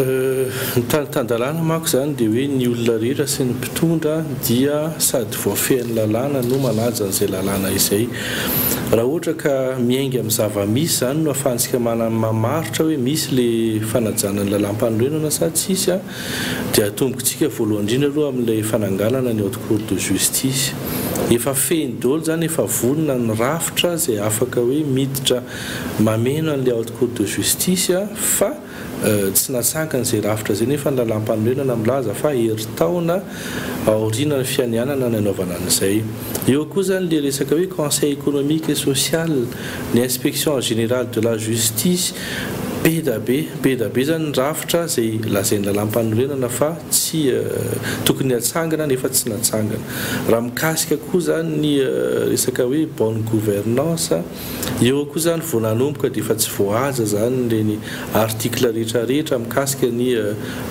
ny tany-tandalàna manko zany dia hoe ny olona rehetra sy ny mpitondra dia sady voafehan'ny lalàna no manaja an'izay lalàna izay raha ohatra ka miainga amin'ny zava-misy zany no ahafahantsika mamaritra hoe misy le fanajana ny lalam-panorenana sa tsisy dia atombokontsika voalohany indrindra aloha amin'ilay fananganana ny haute cour de justice efa feny daholo zany efa vonona ny rafitra zay afaka hoe miditra mameno an'ilay haute cour de justice fa tsy natsankana izay rafitra zay nefa ny lalam-panorenana milaza fa heri-taona aoriana ny fianianana ny anaovana an'izay eo koa zany le resaka hoe conseil économique et social ny inspection générale de la justice be da be zany ny rafitra zay lazainy lalam-panorenana fa tsy tokony hatsangana nefa tsy natsangana raha mikasika koa zany ny resaka hoe bonne gouvernance eo koa zany vao nanomboka dia efa tsy voahaja zany reny article rehetrarehetra mikasika ny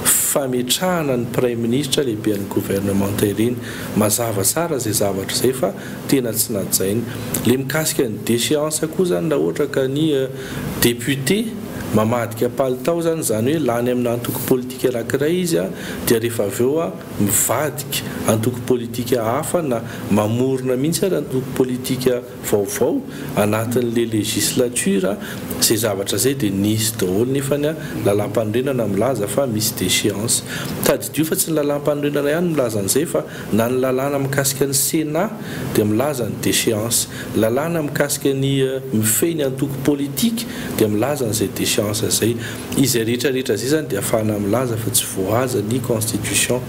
fametrahana ny prime ministre lehibe any gouvernement ireny mazava tsara zay zavatra zay fa tena tsy najaina le mikasika ny déchéance koa zany raha ohatra ka ny député mamadika palitao zany hoe lany amin'ny antoko politika anankiray izy dia rehefa avy eo mivadika antoko politika hafa na mamorona mihitsy ary antoko politika vaovao anatin'le législature zay zavatra zay dia nisy daholo nefany lalam-panorenana milaza fa misy déchéance tadidio fa tsy ny lalam-panorenana ihany milaza an'izay fa na ny lalàna mikasika ny sénat dia milaza ny déchéance lalàna mikasika ny mifehy ny antoko politika dia milaza n'izay déchéance zay izay rehetrarehetra zay zany dia afahana milaza fa tsy voahaja ny constitution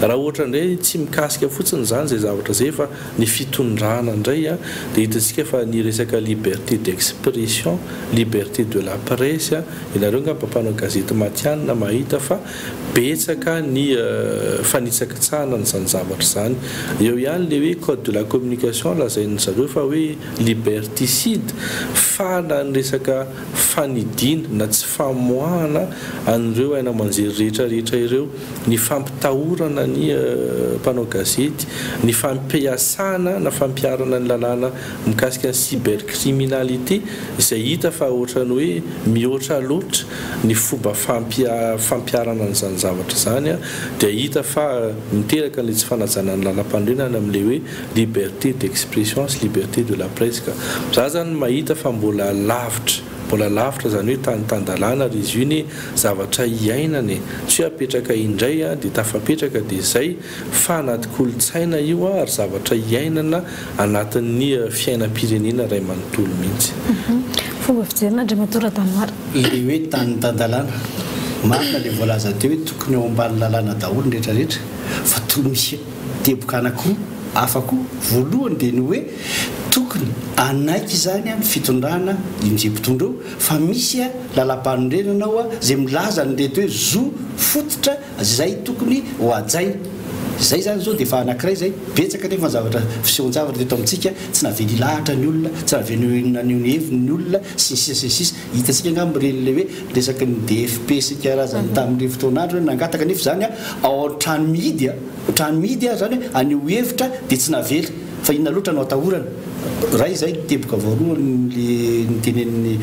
raha ohatra indray tsy mikasika fotsiny zany zay zavatra zay fa ny fitondrana indray dia hitantsika fa ny resaka liberté d'expression liberté de la presse ianareo nga mpampanao gazety matianina mahita fa betsaka ny fanitsakitsahana n'izany zavatra zany eo ihany le hoe code de la communication lazainy zareo fa hoe liberticide fa na ny resaka fanidina na tsy famoahana an'ireo aina manjery rehetrarehetra ireo ny fampitahorana ny mpanao gazety ny fampiasana na fampiarana ny lalàna mikasika ny cybercriminalité izay hita fa ohatrany hoe mihoatra loatra ny fomba fampiarana n'izany zavatra zany dia hita fa miteraka n'le tsy fanajana ny lalam-panorenana amin'le hoe liberté d'expression sy liberté de la presse ka za zany mahita fa mbola lavitra zany hoe tany-tandalàna ry izy io ny zavatra iainany tsy hoe apetraka indray dia tafapetraka dia izay fa anaty kolotsaina io ary zavatra iainana anatin'ny fiainam-pirenena ray manontolo mihitsy fomba fijerina andriamatora Danoara le hoe tany-tandalàna marina le voalaza teo hoe tokony eo ambany lalàna daholo ny rehetrarehetra fa toy misy teboka anakiroa hafa koa voalohany dia ny hoe tokony anaiky zany amin'ny fitondrana izay mpitondra eo fa misy lalam-panorenana ao zay milaza ny reto hoe zo fototra zay tokony ho ajaina zay zany zao dia fa anankiray zay betsaka nefa zavatra fisehon-javatra teto amintsika tsy navely lahatra ny olona tsy naveny heviny ny olona sisisisisy hitantsika angambyreny le hoe resaky ny DFP sy karazany tamin'ireny fotoanandro nangataka nefa zany ao trano mihidy zany hoe anio hevitra dia tsy navely fa inona loatra no atahorana raha izay teboka voalohany le nitenen'ny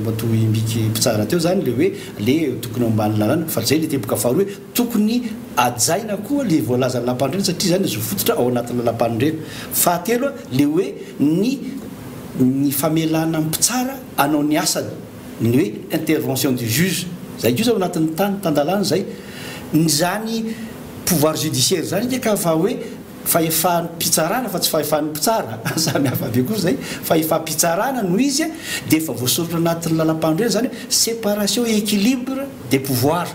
matoy mbiky mpitsara teo zany le hoe le tokony ambany lalàna fa zay le teboka faharoa hoe tokony ajaina koa le voalaza ny lampanireny satria zany zo fototra ao anatin'ny lampanireny. Fahatelo le hoe ny famelana mpitsara anao ny asany ny hoe intervention du juge zay io zay ao anatin'ny tandalana zay zany pouvoir judiciaire zany nge ka fa hoe fahefan'ny mpitsarana fa tsy fahefan'ny mpitsara samy hafa be koa zay fahefa-mpitsarana no izy dia efa voasoratra anatin'ny lalam-pandreny zany séparation et équilibre des pouvoirs.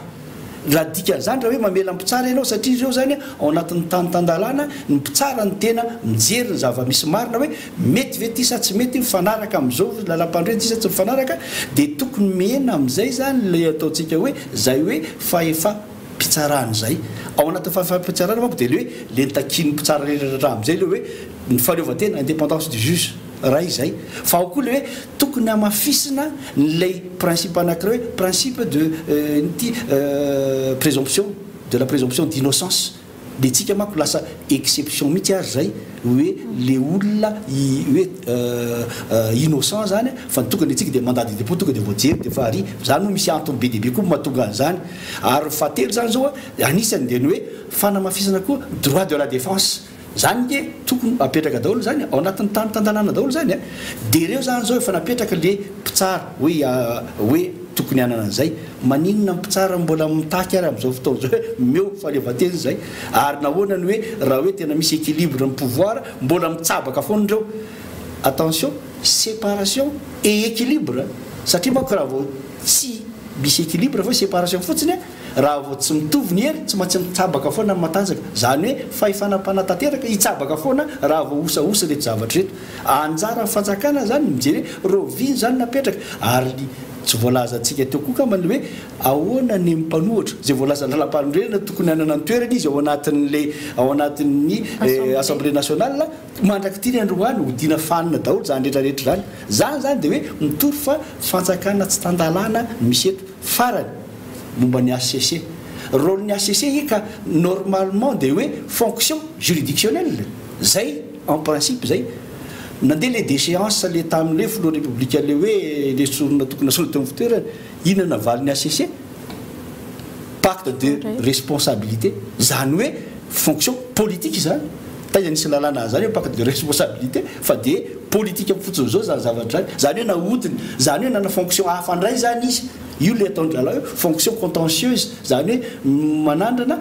Raha dikan'izany raha hoe mamela mpitsara ianao satria ireo zany ao anatin'ny tantandalana ny mpitsara ny tena mijery ny zava-misy marina hoe mety ve ty sa tsy mety mifanaraka amin'izao lalam-pandreny ty sa tsy mifanaraka dia tokony mihena amin'izay zany le ataontsika hoe zay hoe fahefa-mpitsarana zay. Ao anatin'ny fahefa-mpitsarana manko dia le hoe le nitakin'ny mpitsara raha amin'izay le hoe ny fahaleovantena indépendance du juge raha izay fa ao koa le hoe tokony amafisina nylay principe anankiray hoe principe de présomption de la présomption d'innocence dia tsika manko lasa exception mihitsy ary zay hoe le olona hoe innocent zany fa tokony tsika dia mandat de dépôt tonga dia voajery dia fa ary zany no misy antony be dehibe koa mahatonga an'izany. Ary fahatelo zany zao anisany dia ny hoe fanamafisana koa droit de la défense zany nge tokony apetraka daholo zany ao anatin'ny tandalana daholo zany dia ireo zany zao efa napetraka le mpitsara hoe tokony anana an'izay maninona mpitsara mbola mitaky ary amin'izao fotoana zao hoe meo fahaleovantena zay ary nahoanany hoe raha hoe tena misy équilibre ny pouvoir mbola mitsabaka foana ireo. Attention, séparation et équilibre satria manko raha vao tsy misy équilibre fa séparation fotsiny raha vao tsy mitovy ny hery tsy maintsy mitsabaka foana matanjaka zany hoe fahefanam-panatanteraka hitsabaka foana raha vao osaosa reto zavatra reto. Anjara ny fanjakana zany mijery roviny zany napetraka ary tsy voalaza antsika teo koa kamany hoe ahoana ny mpanohatra zay voalaza lalam-pandrena tokony anana ny toerana izy ao anatin'ny assemblée nationale mandraky ty ny androany hodina fanina daholo zany rehetrarehetra zany zany dia hoe mitory fa fanjakana tsy tandalana misy eto farany momba ny ACC. Rôle ny ACC ika normalement dia hoe fonction juridictionnelle zay en principe zay nandeha le déchéance le tamin'le filoha républicain le hoe le sorona tokony asoratra teo fitoerana inona valiny ACC pacte de responsabilité zany hoe fonction politique zany taiza nisy lalàna zany hoe pacte de responsabilité fa dia politique fotsiny zao zany zavatra zany hoe nahodiny zany hoe nana fonction hafandray zany izy io le ataondrala hoe fonction contentieuse zany hoe manandrana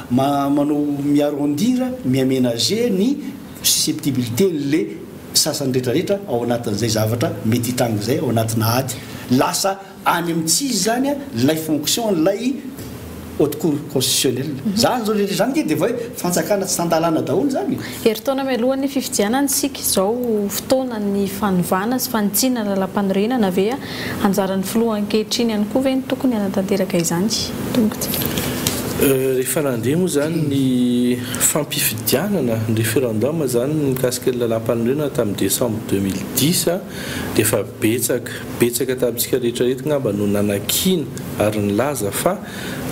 manao miarondira miaménager ny susceptibilité le sasany rehetrarehetra ao anatin'izay zavatra mety hitango zay ao anatina ady lasa any amin'tsizy zany lay fonction lay haute cour constitutionnelle zany zao rehetra zany ke dia va hoe fanjakana tsy tandalana daholo zany. Herintaona mialohan'ny fifidianana sika izao fotoana ny fanovana sy fanitsina lalam-panorenana ve anjaran'ny filoha ankehitriny ihany koa ve ny tokony anatanteraka izany tongoty rehefa nandeha moa zany ny fampifidianana ny référendum zany mikasika ny lalam-panorenana tamin'ny décembre 2010 dia efa betsaka tamintsika rehetrarehetra ngamba no nanakina ary nilaza fa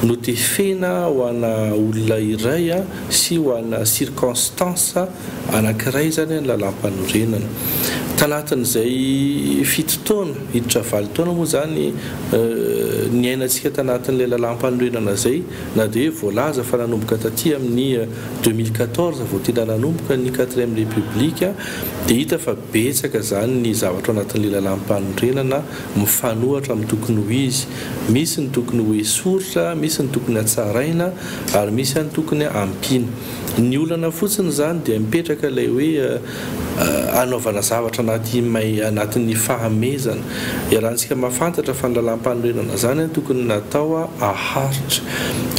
notefena ho ana olona iray sy ho ana circonstance anankiray zany ny lalam-panorenana tanatin'izay fitotaona hiditra valo taona moa zany ny ainatsika tanatin'ilay lalam-panorenana zay na dia voalaza fa nanomboka taty amin'ny 2014 vao tena nanomboka ny 4e république dia hita fa betsaka zany ny zavatra anatin'ilay lalam-panorenana mifanohatra amin'ny tokony ho izy misy ny tokony ho esoritra misy ny tokony hatsaraina ary misy ny tokony ampina ny olana fotsiny zany dia mipetraka ilay hoe anaovana zavatra anatin'ny fahamezana iarahantsika mahafantatra fa ny lalam-panorenana zany tokony natao aharitra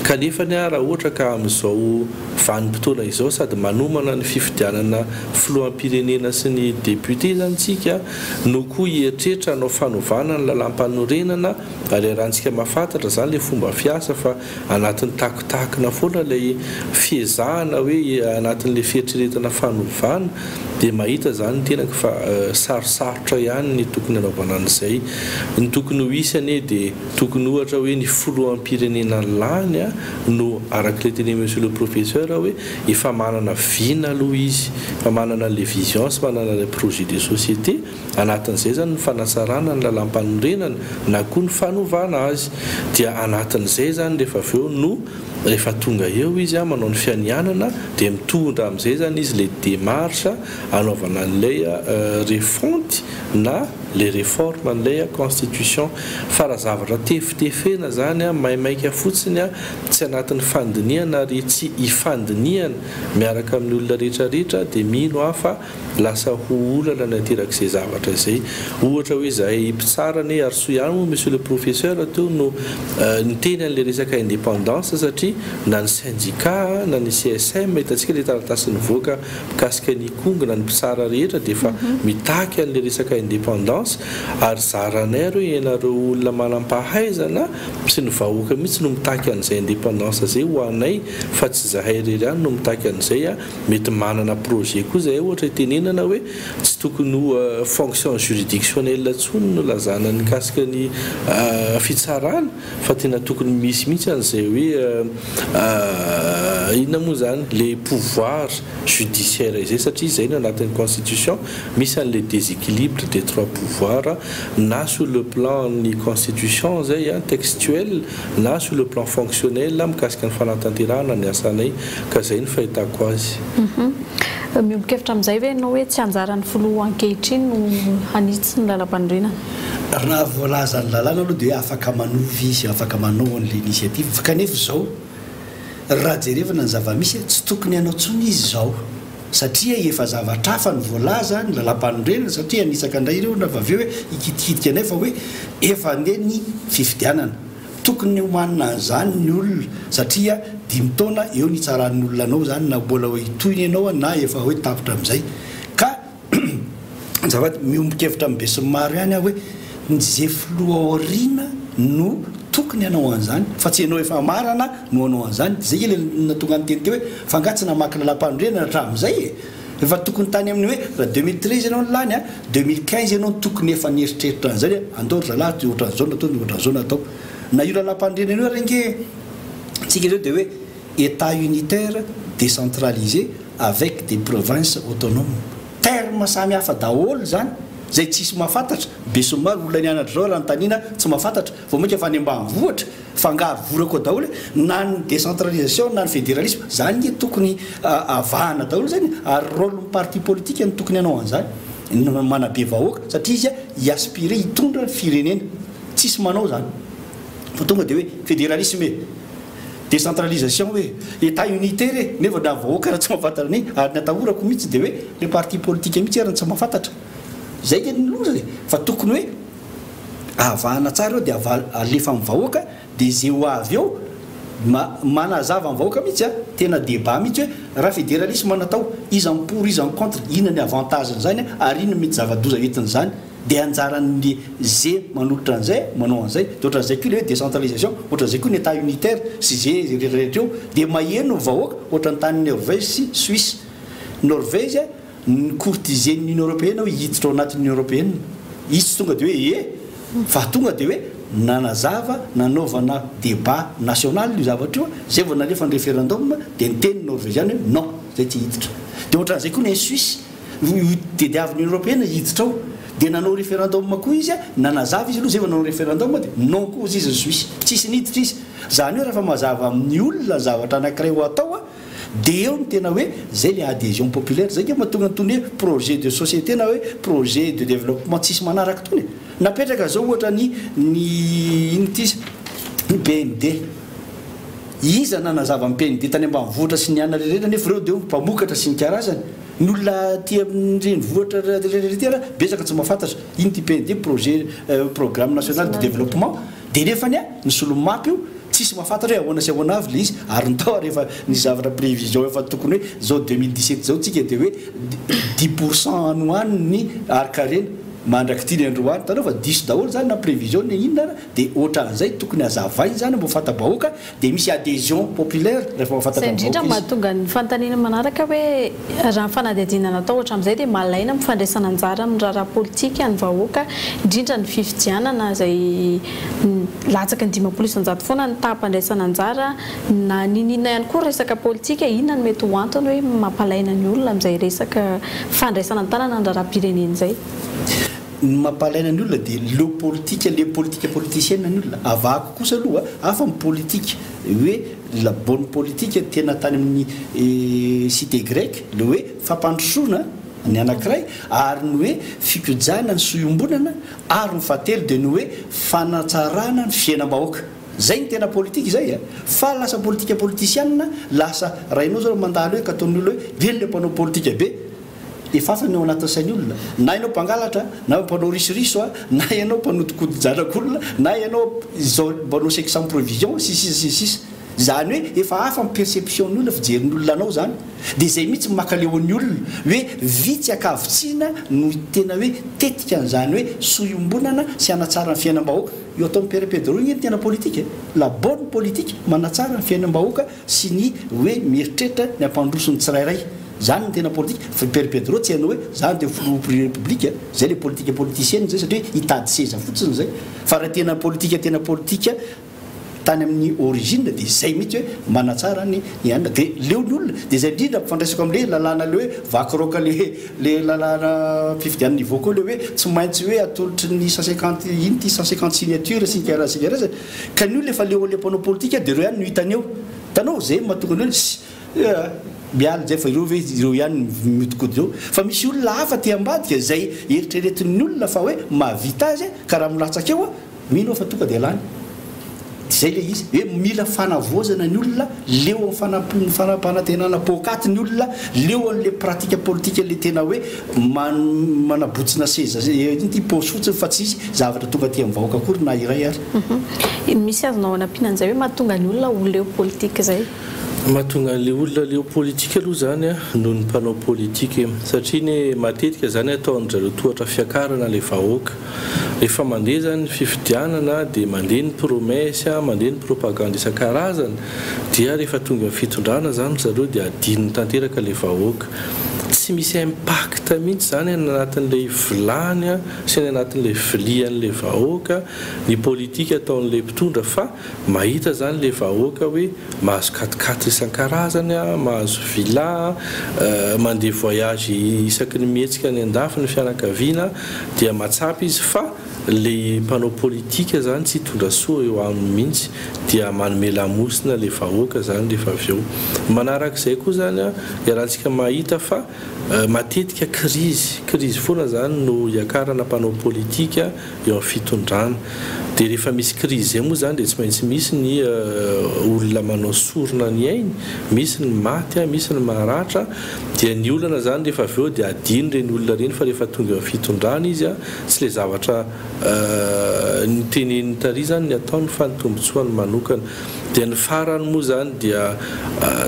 kanefa ny raha ohatra ka amin'izao vanim-potoana izao sady manomana ny fifidianana filoham-pirenena sy ny député zany tsika no koa hieritreritra anao fanovana ny lalam-panorenana ary iarahantsika mahafantatra zany le fomba fiasa fa anatin'ny takotakina foana ilay fiezahana hoe anatin'le fieritreretana fanovana dia mahita zany tenaka fa sarosarotra ihany ny tokony anaovana an'izay ny tokony ho isany dia tokony ohatra hoe ny filoham-pirenena lany no arak'ilay teny monsieur le professeur hoe efa manana vina aloha izy fa manana le vision sy manana le projet de société anatin'izay zany ny fanasarana ny lalam-panorenana na koa ny fanovana azy dia anatin'izay zany rehefa avy eo no rehefa tonga eo izy manao ny fianianana dia mitondra amin'izay zany izy le démarche anaovana an'ilay refonte na les réformes an'ilay constitution fa raha zavatra tefitefena zany maimaika fotsiny tsy anatin'ny fandiniana ary tsy ifandiniana miaraka amin'ny olona rehetrarehetra dia mino hafa lasa ho olana ny aterak'izay zavatra izay ohatra hoe zahay mpitsarany arso ihany monsieur le professeur teo no niteny an'le resaka indépendance satria na ny syndicat na ny CSM hitantsika le taratasy nivoaka mikasika ny kongona ny mpitsara rehetra dia efa mitaky an'le resaka indépendance ary zaranay ro ianareo olona manam-pahaizana sy ny vahoaka mihitsy no mitaky an'izay indépendance zay ho anay fa tsy zahay rery ihany no mitaky an'izay mety manana projet koa zay ohatra itenenana hoe tsy tokony ho fonction juridictionnelle ntsony no lazana ny kasika ny fitsarana fa tena tokony misy mihitsy an'izay hoe inona moa zany le pouvoir judiciaire izay satria izay no anatin'ny constitution misy an'le déséquilibre des trois pouvoirs na sur le plan ny constitution zay textuel na sur le plan fonctionnel mikasika ny fanatanterahana ny asanay ka zay ny fahitako azy miombokevitra amin'izay ve ianao hoe tsy anjaran'ny filoha ankehitriny no hanitsy ny lalam-panorenana raha voalaza ny lalàna aloha dia afaka manovy izy afaka manao an'le initiative fa kanefa zao raha jerevana ny zava-misy tsy tokony hanao tsony izy zao satria efa zavatra hafa ny voalaza ny lalam-panorenana satria anisaka indray ireo na vaveo hoe ikitikitika anay fa hoe efa nde ny fifidianana tokony homanina an'izany ny olona satria 5 taona eo ny tsaran'ny olona anao zany na mbola hoe toyny ianao na efa hoe tapitra amin'izay ka zavatra miombokevitra amin'ny be sy maro ihany hoe nizay filoha aoriana no tokony hanao an'izany fa tsy ianao efa marana no hanao an'izany zay ile natonga anyteny teo hoe fangatsy namaky lalam-panorenana hatramin'izay efa tokony tany amin'ny hoe raha 2013 ianao ny lany 2015 ianao tokony efa nieritreritra an'izay andao zalahy ohatran'izao natao ny ohatran'izao natao na io lalam-panorenana io renge tsika zao dia hoe état unitaire décentralisé avec des provinces autonomes terme samy hafa daholo zany zay tsisy mahafantatra be somary olona ny anatra zao raha nytanina tsy mahafantatra vao mainka fa ny ambanivohitra fangaro vorako daholo na ny décentralisation na ny fédéralisme zany ny tokony avahana daholo zany ary rôle ny parti politique ny tokony hanao an'izany manabe vahoaka satria izy iaspiré hitondra ny firenena tsisy manao zany fa tonga dia hoe fédéralisme décentralisation hoe état unitaire nefa na vahoaka raha tsy mahafantatra ny ary natahorako mihitsy dia hoe le parti politique mihitsy raha tsy mahafantatra zay ke ny loza fa tokony hoe avahana tsara eo dia alefa amin'ny vahoaka dia zay ho avy eo manazava amin'ny vahoaka mihitsy tena débat mihitsy hoe raha fédéralisme natao izy en pour izy en contre inona ny avantage n'izany ary inona mety zava-doza entin'izany dia anjaran'le zay manolotra an'izay manao an'izay dia ohatran'izay koa le hoe décentralisation ohatran'izay koa ny état unitaire sy zay rehetrarehetra eo dia maheno vahoaka ohatra ny tany Norvège sy Suisse Norvège ny courtisé ny Union européenne hiditra ao anatin'ny Union européenne izy tsy tonga dia hoe fa tonga dia hoe nanazava nanaovana débat national io zavatra io zay vao nalefa ny référendum dia niteny norvégiana hoe non zay tsy hiditra dia ohatran'izay koa ny Suisse diadiavin'ny Union européenne hiditra ao dia nanao référendum koa izy nanazava izy aloha zay vao nanao référendum dia non koa izy Suisse tsisy niditra izy zany hoe raha fa mazava amin'ny olona zavatra anankiray ho atao dia eo ny tena hoe zay le adhésion populaire zay ke mahatonga nytony hoe projet de société na hoe projet de développement tsisy manaraka tony napetraka zao ohatra ny inty ny PND iza nanazava amin'ny PND tany ambanivohitra sy ny ana rehetra nefa ireo dia mpamokatra sy ny karazany ny olona ty amin'ireny vohatra rehetra besaka tsy mahafantatra iny ty PND projet programme national de développement dia nefa ny solomapy io tsisy mahafantatra hoe ahoana sy ahoana avy le izy ary nytao rehefa ny zavatra prévision efa tokony hoe zao 2017 zao tsika dia hoe 10% anoany ny arkarena mandrakitia ny androany tanao fa diso daholo zany na prévision inona dia ohatran'izay tokony hazavainy zany mba fatabahoaka dia misy adhésion populaire rehefa indrindra mahatonga ny fanontaniana manaraka hoe raha fanadihadiana natao ohatra amin'izay dia malaina mifandraisana anjara amin'ny raharaha politika ny vahoaka indrindra ny fifidianana izay latsaka ny 10% foana ny tahampandraisana anjara na ninina ihany koa resaka politika inona no mety ho antony hoe mampalaina ny olona amin'izay resaka fandraisana ny tanana ny raharaha-pirenena izay mampalaina ny olona dia le politika politicienne ny olona avako kosa aloha hafa ny politika hoe la bonne politique tena tany amin'ny cité grecque le hoe fampandrosoana ny anankiray ary ny hoe fikojana ny soyombonana ary ny fahatelo dia ny hoe fanatsarana ny fiainam-bahoaka zay ny tena politika izay fa lasa politika politicienne lasa rainao zao mandalo hoe ka ataon'ny olona hoe velona mpanao politika be efafa ny ao anatin'ny sainy olona na ianao mpangalatra na mpanao risoriso na ianao mpanodikodijanak'olona na ianao izao mbanao seky sans provision sisisisisisy zany hoe efa hafa ny perception ny olona fijerin'ny olona anao zany dia izay mihitsy makaleon'ny olona hoe vitsy akavitsina no tena hoe tetika n'izany hoe soyombonana sy anatsara ny fiainam-bahoaka io atao amin'ny péripédro igny tena politique la bonne politique manatsara ny fiainam-bahoaka sy ny hoe mieritreritra ny ampandrosony tsirairay zany ny tena politique fa péripédro tsy hainao hoe zany dia république zay le politique politicienne zay satria hitady seza fotsiny zay fa raha tena politique tany amin'ny origine dia zay mihitsy hoe manatsara ny anina dia leo ny olona dia zay indrindra mpifandraisako amin'le lalàna le hoe vakiroka le lalàna fifidian'ny niveau koa le hoe tsy maintsy hoe atolotry ny 150 iny ty 150 signature sikarasikaraza ka ny olona efa leo le mpanao politika dia ireo ihany no hitany eo tanao zay mahatonga ny olona miala zay fa ireo ihany miodikody eo fa misy olona hafa ty ambadika zay eritreretin'ny olona fa hoe mahavita azy ka raha milatsaka eo mino fa tonga dia lany zay le izy hoe mila fanavozana ny olona leo amin'ny fanampanantenana pokaty ny olona leo an'le pratika politika le tena hoe manabotsina seza ty paosy fotsiny fa tsisy zavatra tonga ty amin'ny vahoaka akory na iray ary misy azonao anampiana an'izay hoe mahatonga ny olona ho leo politika zay mahatonga le olona leo politika aloha zany noho ny mpanao politika satria ny matetika zany ataon'zareo tohatra fiakarana le vahoaka rehefa mandeha zany fifidianana dia mandeha ny promesse mandeha ny propagande isan-karazana dia rehefa tonga ny fitondrana zany zareo dia adininy tanteraka le vahoaka tsy misy impact mihitsy zany any anatin'le vilany sy any anatin'le vilian'le vahoaka ny politika ataon'le mpitondra fa mahita zany le vahoaka hoe mahazo katikaty isan-karazany mahazo villa mandeha voyage isaky ny mihetsika ny andafy ny fianakaviana dia matsapy izy fa le mpanao politika zany tsy hitondra soa eo aminy mihitsy dia manome lamosina le vahoaka zany rehefa avy eo manarak'izay koa zany iarahantsika mahita fa matetika krizy foana zany no iakarana mpanao politika eo amin'ny fitondrana dia rehefa misy krizy zay moa zany dia tsy maintsy misy ny olona manao sorona ny ainy misy ny maty misy ny maratra dia ny olana zany rehefa avy eo dia adiny reny olona reny fa rehefa tonga eo amin'ny fitondrana izy tsy le zavatra ny tenen'ny tary zany ny ataony fanotombotsoany manokana dia ny farany moa zany dia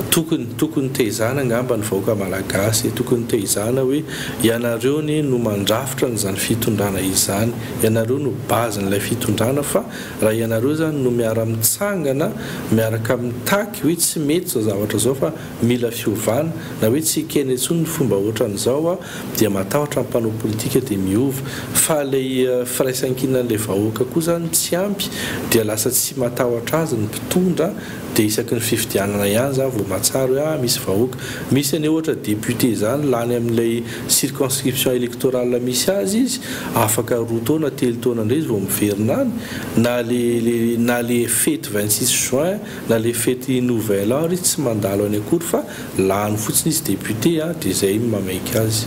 tokony tehizana angamba ny vahoaka malagasy tokony tehizana hoe ianareo no mandrafitra n'izany fitondrana izany ianareo no bazin'ilay fitondrana fa raha ianareo zany no miara mitsangana miaraka mitaky hoe tsy mety zao zavatra zao fa mila fiovana na hoe tsy keny intsony ny fomba ohatran'izao dia matahotra mpanao politika dia miova fa ilay firaisankinan'ilay vahoaka koa zany tsy ampy dia lasa tsy matahotra azy ny mpitondra dia isaky ny fifidianana ihany zany vao matsaro hoe misy vahoaka misy ane ohatra député zany lany amin'ilay circonscription électorale misy azy izy afaka 2 taona 3 taona indray izy vao miverina any na le fety 26 juin na le fety nouvel an izy tsy mandalo any akory fa lany fotsiny izy député dia izay mamaiky azy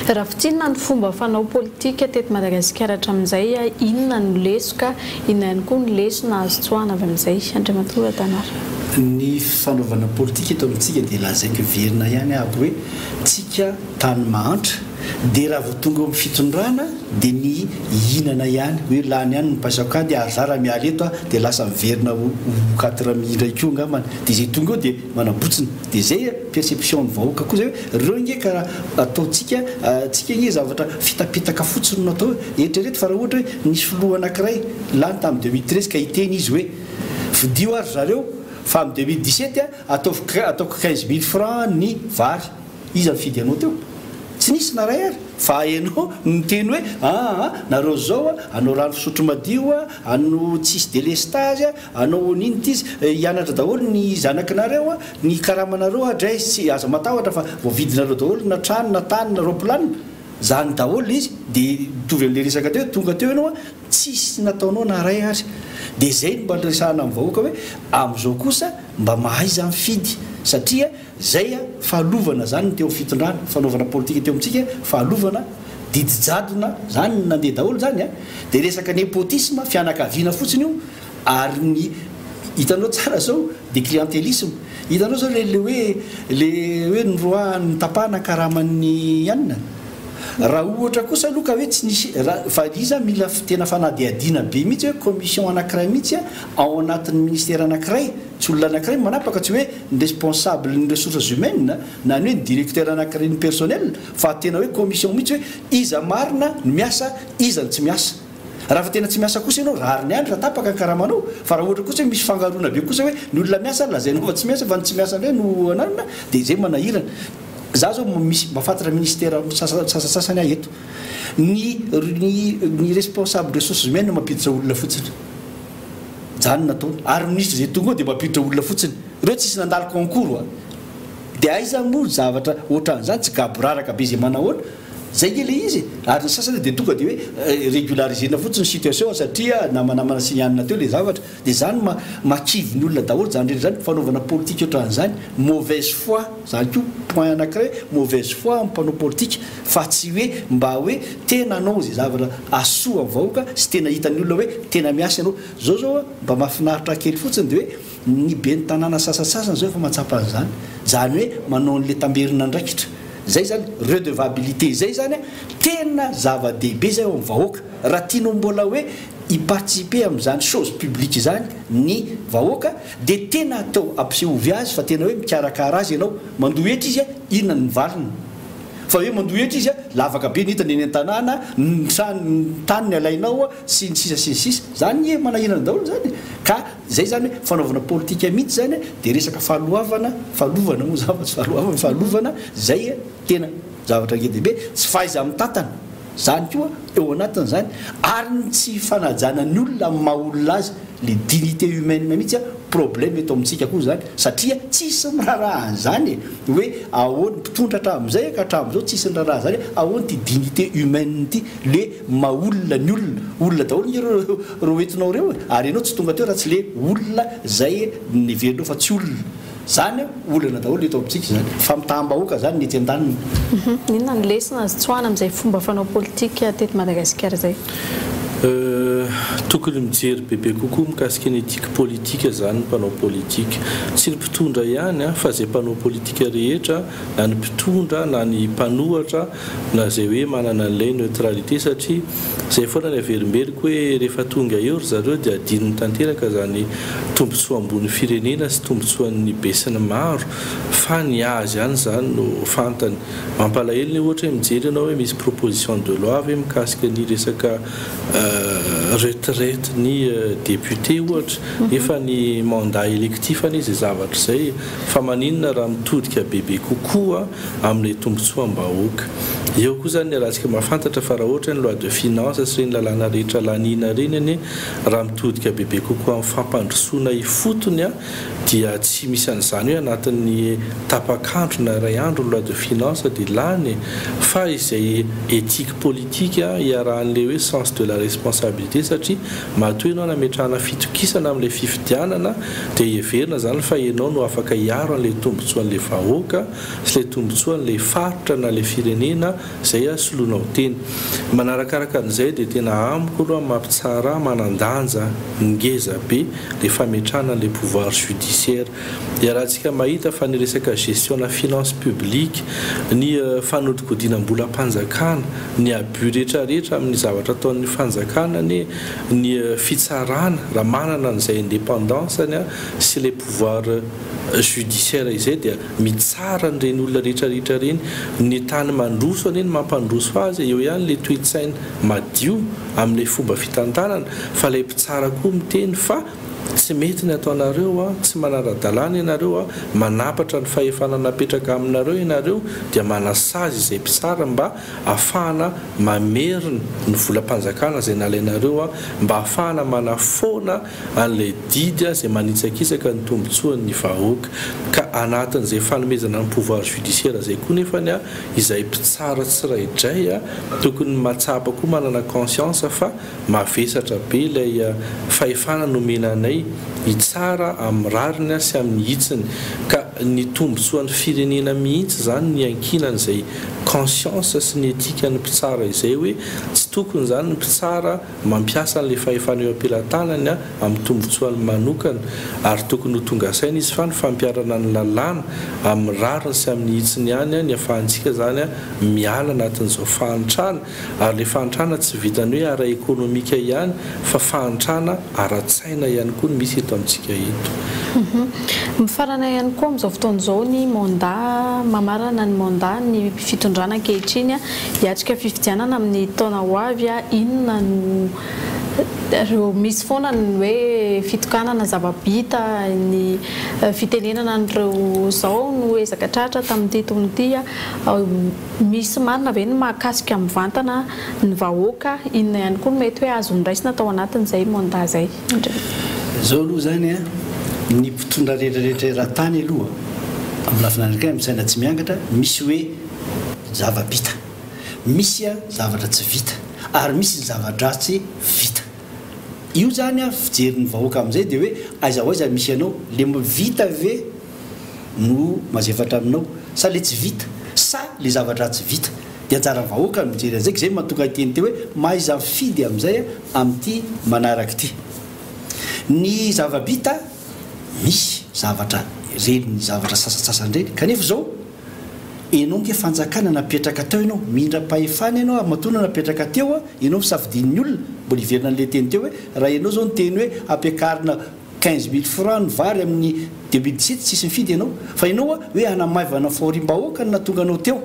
raha fitsinina ny fomba fanao politika teto Madagasikara hatramin'izay inona no lesoka inona ihany koa ny lesona azo tsoana avy amin'izay andriamatoa tanara ny fanaovana politika eto amintsika dia lazaiko verina ihany aby hoe tsika tany mahantra dia raha vao tonga amin'ny fitondrana dia ny hinana ihany hoe lany ihany nipasakady arzara mialy eto dia lasa miverina 4 mihindra iko ngamana dia zay tonga eo dia manabotsina dia zay perception ny vahoaka koa zay hoe reo nge ka ataotsika tsika nge zavatra fitapitaka fotsiny no atao eritrereto fa raha ohatra hoe nisy filoha anankiray lany tamin'ny 2013 ka hiteny izy hoe vidio ary zareo fa amin'ny 2017 ataoko 15 000 francs ny vary izy mifidy anao teo tsy nisy naray ary fa hainao niteny hoe nareo zao anao rano fisotro madio anao tsisy délestage anao ninity izy hianatra daholo ny zanakinareo ny karamanareo adray tsy aza matahotra fa voavidinareo daholo na trano na tany na roplanina zany daholo izy dia mitovy amin'le resaka teo tonga teo ianao tsisy nataonao naray ary dia zay mba resahana amin'ny vahoaka hoe amin'izao kosa mba mahay izy mifidy satria zay fahalovana zany teo fitondrana fanaovana politika teo amintsika fahalovana didijadona zany nandeha daholo zany dia resaka népotisme fianakaviana fotsiny io ary ny hitanao tsara zao dia clientélisme hitanao zao le hoe nyroa nytapahana karaman'ny anina raha ohatra kosa aloha ka hoe tsy nisy fa iza mila tena fanadiadiana be mihitsy hoe commission anankiray mihitsy ao anatin'ny ministère anankiray tsy olona anankiray manapaka tsy hoe ny responsable ny ressources humaines na ny hoe ny directeur anankiray ny personnel fa tena hoe commission mihitsy hoe iza marina no miasa iza ny tsy miasa raha fa tena tsy miasa kosa ianao rariny andro raha tapaka ny karamanao fa raha ohatra kosa hoe misy fangarona be kosa hoe ny olona miasa lazainao fa tsy miasa fa ny tsy miasa indray no ananina dia zay manahirana za zao misy mafantatra ministère sasasasany ahy eto ny responsable ressources humaines mampiditra olona fotsiny zany nataony ary ministre zay tonga dia mampiditra olona fotsiny reo tsisy nandalo concours dia aiza moa zavatra ohatran'izany tsy gaboraraka be zay manahoana zay nge le izy ary ny sasany dia tonga dia hoe régularisena fotsiny situation satria namanamana sy nianina teo le zavatra dia zany makivy ny olona daholo zany zany fanaovana politika ohatran'izany mauvaise foi zany koa point anankiray mauvaise foi amin'ny mpanao politika fa tsy hoe mba hoe tena anao zay zavatra asoa amin'ny vahoaka sy tena hitan'ny olona hoe tena miasa ianao zao mba mahafinaritra kely fotsiny dia hoe ny be ny tanàna sasasasany zao efa mahatsapa an'izany zany hoe manao n'le tamberina ndraikitra zay zany redevabilité zay zany tena zava-dehibe zay ao amin'ny vahoaka raha tianao mbola hoe hiparticiper amin'izany chose publique zany ny vahoaka dia tena atao ampisehovy azy fa tena hoe mikarakara azy ianao mandoha etra izy inona ny valiny fa hoe mandoha etra izy lavaka be ny hitany eny an-tanàna ny tany ny alainao sy ny sisa sy ny sisa zany manahirana daholo zany ka zay zany hoe fanaovana politika mihitsy zany dia resaka fahalovana moa zavatsy fahalovana zay tena zavatra ngedehibe tsy fahaiza amin'ny tantana zany koa eo anatin'izany ary tsy fanajana ny olona amin'ny maha olona azy le dignité humaine mihitsy problème eto amintsika koa zany satria tsisy miraraha an'izany hoe ahoany mpitondra hatramin'izay ka hatramin'izao tsisy niraraha zany ahoany ty dignité humaine ty le maha olona ny olona daholo ny reo entinao reo ary ianao tsy tonga teo raha tsy le olona zay niverinao fa tsy olona zany olana daholo eto amintsika zany fa mitam-bahoaka zany ny ety an-daniny inona ny lesina azy tsoana amin'izay fomba fanao politika teto Madagasikara zay tokony mijery bebe kokoa mikasika ny etika politika zany ny mpanao politika tsy ny mpitondra ihany fa zay mpanao politika rehetra na ny mpitondra na ny mpanohatra na zay hoe manana an'ilay neutralité satria zay foana ny averimberiko hoe rehefa tonga eo ry zareo dia adininy tanteraka zany tombontsoa ambony firenena sy tombontsoan'ny besiny maro fa ny azy ihany zany no fantany mampalahelo ny ohatra hoe mijery ianao hoe misy proposition de loi hoe mikasika ny resaka retraite ny député ohatra efa ny mandat électif any izy zavatra zay fa maninona raha mitodika bebe kokoa amin'ilay tombontsoam-bahoaka eo koa zany rahantsika mahafantatra fa raha ohatra ny loi de finance sy reny lalàna rehetra lanina reny any raha mitodika bebe kokoa amin'ny fampandrosoana ifotony dia tsy misy an'izany hoe anatin'ny tapakandro na iray andro ny loi de finance dia lany fa izay éthique politique iarahan'le hoe sens de la responsabilité zay satria matoa ianao nametrahana fitokisana amin'ilay fifidianana dia heverina zany fa ianao no afaka hiaro an'ilay tombotsoan'ilay vahoaka sy ilay tombotsoan'ilay faritra na ilay firenena izay soloanao teny. Manarakaraka an'izay dia tena amiko aloha mampitsara manandanja ngeza be le fametrahana an'ilay pouvoir judiciaire. Dia raha antsika mahita fa ny resaka gestion na finance publique, ny fanodikodinam-bola mpanjakana, ny abus rehetrarehetra amin'ny zavatra ataon'ny fanjakana, ny fitsarana raha manana an'izay indépendance-ny sy le pouvoir judiciaire izay dia mitsara n'ireny olona rehetrarehetra reny. Ny tany mandroso aneny mampandroso azy eo ihany le toe-tsaina madio amin'ilay fomba fitantanana, fa ilay mpitsara koa miteny fa tsy mety ny ataonareo tsy manara-dalàna ianareo manapatra ny fahefana napetraka aminareo ianareo dia manasazy izay mpitsara mba ahafahana mamerina ny volam-panjakana izay nalainareo mba ahafahana manafoana an'ilay didy izay manitsakisaka ny tombotsoan'ny vahoaka. Ka anatin'izay fanomezana ny pouvoir judiciaire izay koa nefany izay mpitsara tsiraidray tokony matsapa koa manana conscience fa mavesatra be ilay fahefana nomenanay hitsara amin'ny rariny sy amin'ny hitsiny. Ka ny tombotsoan'ny firenena mihitsy zany ny ankinan'izay conscience sy ny etika ny mpitsara izay hoe tsy tokony zany ny mpitsara mampiasa n'ilay fahefana eo am-pelantanany amin'ny tombotsoany manokana, ary tokony ho tonga saina izy fa ny fampiarana ny lalàna amin'ny rariny sy amin'ny hitsiny ihany ny ahafahantsika zany miala anatin'izao fahantrana. Ary le fahantrana tsy vitany hoe ara ekonomika ihany fa fahantrana ara-tsaina ihany koa ny misy eto amintsika eto. Mifarana ihany koa amin'izao fotoan'izao ny mandat, mamarana ny mandat ny fitondrana ankehitriny hiatrika fifidianana amin'ny taona ho avy inona no reo misy foana ny hoe fitokanana zava-bita, ny fitenenana an'ireo zao no ezaka tratra tamin'ity taona ity misy marina ve ny mahakasika mivantana ny vahoaka, inona ihany koa no mety hoe azo niraisina tao anatin'izay mandat zay? Zao aloha zany ny mpitondra rehetrarehetra raha-tany aloha amin'ny lafinanakay mitsaina tsy miangatra, misy hoe zava-bita, misy zavatra tsy vita, ary misy zava-dratsy vita. Io zany fijerin'ny vahoaka amin'izay dia hoe aiza ho aiza misy anao le vita ve no mazefatra aminao sa le tsy vita sa le zavatra tsy vita. Dia anjara vahoaka no mijery an'izay, izay mahatonga iteny teo hoe maiza mifidy amin'izay amin'ity manaraka ity. Ny zava-bita misy zavatra reny, ny zavatra sasatsasany reny, kanefa zao enao nke fanjakana napetraka teo ianao mindra-pahefana ianao matona napetraka teo ianao misafidin'ny olona mbola iverina n'le teny teo hoe raha ianao zao ny teny hoe ampiakarina 15 000 francs ny vary amin'ny 2017 tsisy mifidy ianao, fa ianao hoe hanamaivana fahoriam-bahoaka no natonga anao teo.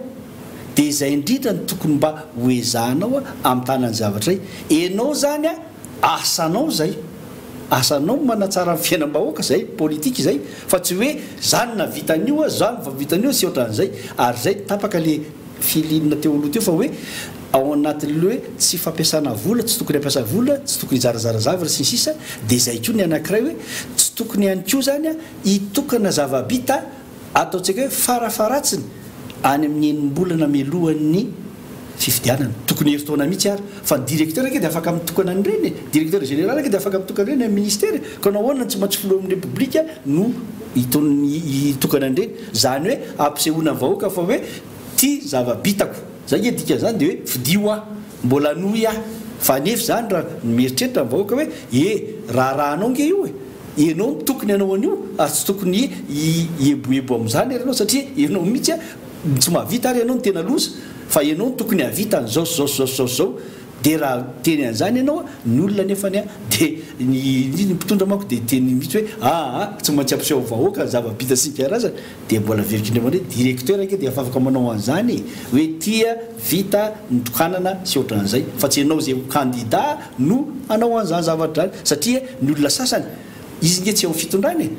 Dia izay indrindra ny tokony mba hoezahanao amin'ny tanany zavatra zay. Enao zany asanao zay, asanao manatsara amin'ny fiainam-bahoaka zay politika izay, fa tsy hoe zany na vitan'io zany va vitan'io sy ohatran'izay. Ary zay tapaka le filinina teo aloha teo fa hoe ao anatin'le hoe tsy fampiasana vola, tsy tokony hampiasa vola, tsy tokony zarazara zavatra sy ny sisa. Dia zay koa ny anankiray hoe tsy tokony ihany koa zany hitokana zava-bita ataontsika hoe farafaratsiny any amin'ny enim-bolana mialohan'ny fifidianana. Tokony herintaona mihitsy ary fa ny directeur ake dia afaka mitokana an'ireny, directeur général ake dia afaka mitokana an'ireny amin'ny ministère, ka nahoana tsy matsy folo amin'ny république no hitokana an'ireny. Zany hoe ampisehoana ny vahoaka fa hoe ty zava-bitako zay edika zany dia hoe fidio mbola noy fa nefa zany raha mieritreritra ny vahoaka hoe rahanao nge io ianao tokony anao an'io ary tsy tokony hieboebo amin'izany ary anao satria ianao mihitsy tsy mahavita ary ianao ny tena loza, fa ianao tokony havita n'izao zao. Dia raha teny an'izany ianao ny olona nefany dia ny mpitondra manko dia teny mihitsy hoe tsy maintsy ampiseho vahoaka zava-bita sy karazana. Dia mbola veritrindray manao directeur ake dia afaka manao an'izany hoe tia vita nitokanana sy ohatran'izay, fa tsy ianao zay candidat no anao an'izany zavatra zany. Satria ny olona sasany izy nge tsy eo amin'ny fitondrany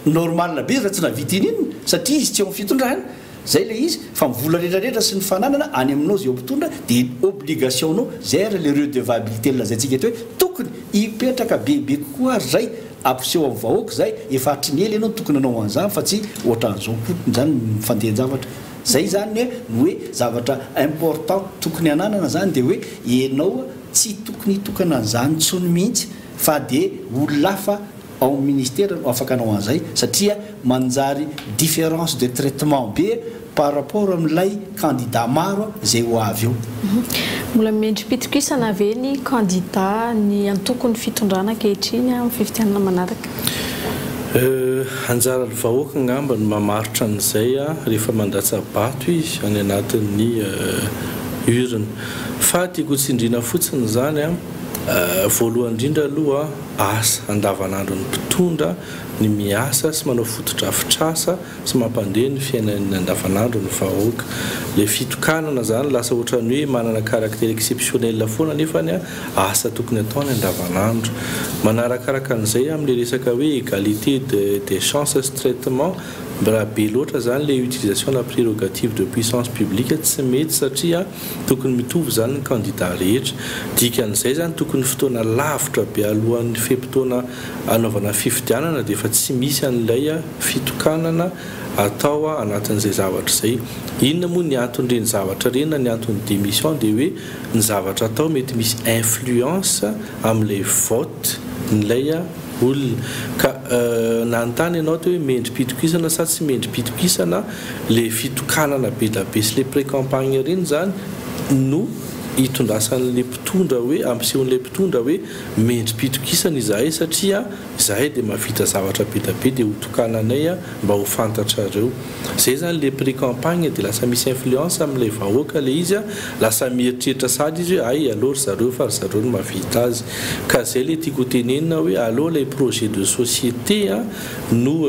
normal be raha tsy navita inona satria izy tsy eo amin'ny fitondrany. Zay le izy fa mivola rehetrarehetra sy ny fananana any aminao zay mpitondra dia obligation nao zay ary le redevabilité lazaintsika eto hoe tokony hipetraka bebe kokoa ary zay ampiseho amin'ny vahoaka zay efa hatriny ely ianao tokony anao an'izany fa tsy ohatran'izao koa zany mifandehan-javatra. zay zany hoe zavatra important tokony ananana zany dia hoe ianao tsy tokony hitokana an'izany ntsony mihitsy fa dia olonafa ao ministère no afaka anao an'izay satria manjary différence de traitement be par rapport amin'ilay candidat maro zay ho avy eo. Mbola mendrim-pitokisana ve ny candidat ny antokony fitondrana ankehitriny amin'ny fifidianana manaraka? Anjara vahoaka ngamba ny mamaritra an'izay rehefa mandatsa bato izy any anatin'ny urne fa tiako tsindriana fotsiny zany voalohany indrindra aloha asa andavanandro ny mpitondra ny miasa sy manao fotodrafitrasa sy mampandeha ny fiainany andavanandro ny vahoaka. Le fitokanana zany lasa ohatrany hoe manana caractère exceptionnel foana nefany asa tokony ataony andavanandro. Manarakaraka an'izay amin'le resaka hoe égalité des chances sy traitement raha be loatra zany le utilisation na prérogative de puissance publique tsy mety satria tokony mitovy zany ny candidat rehetra. Dikan'izay zany tokony fotoana lavitra be alohan'ny fepitoana anaovana fifidianana dia efa tsy misy an'ilay fitokanana atao anatin'izay zavatra zay. Inona moa ny antony reny zavatra reny na ny antony démission dia hoe ny zavatra atao mety misy influence amin'ilay vote n'ilay olona ka nanontany ianao hoe mendrim-pitokisana sa tsy mendrim-pitokisana le fitokanana be da be sy le pré-campagne reny zany no hitondrasan'le mpitondra hoe ampisehoan'le mpitondra hoe mendrim-pitokisana izahay satria izahay dia mahavita zavatra be da be dia hotokananay mba ho fantatrareo. Zay zany le pré-campagne dia lasa misy influence amin'ilay vahoaka le izy lasa mieritreritra sady izy hoe ay alôry zareo fa zareo no mahavita azy ka zay le tiako tenenina hoe alô lay projet de société no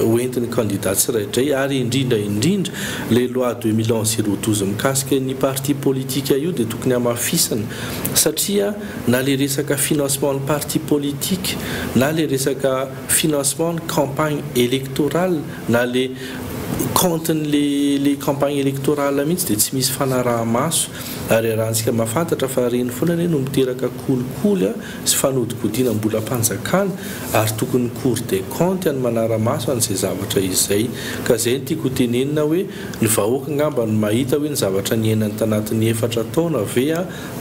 hoentin'ny candidat tsirairay ary indrindra le loi 2011-012 mikasika ny parti politique io dia tokony hamafisana satria na le resaka financement ny parti politique na le resaka financement ny campagne électorale na le compteny le campagne électorale mihitsy dia tsy misy fanaraha-maso ary rahantsika mahafantatra fa reny foana no miteraka kolikoly sy fanodikodiana mbola mpanjakana ary tokony cour des comptes any manara-maso an'izay zavatra izay ka zay ny tiako tenenina hoe ny vahoaka ngamba ny mahita hoe ny zavatra niainany tanatin'ny 4 taona ve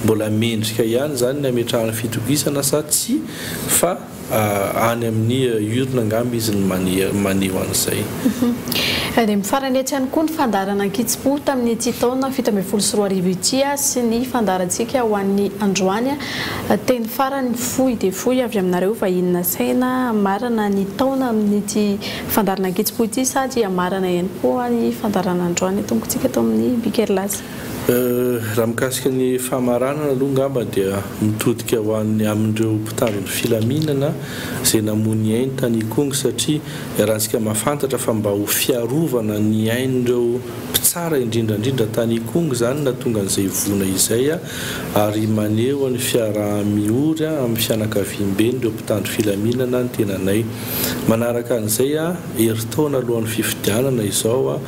mbola mendrika ihany zany ny ametrahany fitokisana sa tsy fa any amin'ny urne ngamba izy ny maneho an'izay. Dia mifarany etsy ihany koa ny fandarana Ankitsimpo tamin'ny 10 taona 724 ity sy ny fandarantsika ho an'ny androany teny farany fohy dia fohy avy aminareo vahinina saina marana ny taona amin'ity fandarana Ankitsimpo ity sady amarana ihany koa ny fandarana androany tongotsika tao amin'ny bikerlasy. Raha mikasika ny famaranana aloha ngamba dia mitodika ho an'ny amin'ireo mpitandron'ny filaminana izay namony ainy tany Kongo satria rahantsika mahafantatra fa mba ho fiarovana ny ain'ireo mpitsara indrindrandrindra tany Kongo zany na tonga an'izay vona izay ary maneho ny fiaraha-miory amin'ny fianakaviam-beny ireo mpitandro filaminana ny tenanay. Manaraka an'izay heritaona alohan'ny fifidianana izao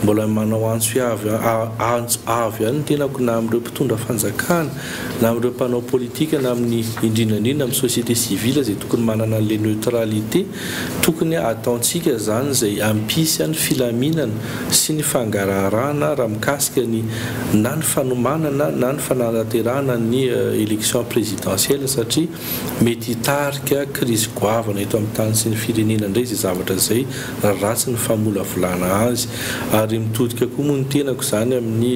mbola manao antso avy ihany tenako na amin'ireo mpitondra fanjakana na amin'ireo mpanao politika na amin'ny indrindrandrindra amin'ny société civile izay tokony manana an'ilay neutralité tokony ataontsika zany izay ampisy any filaminana sy ny fangararana raha mikasika ny na ny fanomanana na ny fananaterana ny élection présidentielle satria mety hitarika crise goavana eto amin'ny tany sy ny firenena indray izay zavatra izay raha ratsy ny famolavolana azy. Ary mitodika koa moa ny tenako zany amin'ny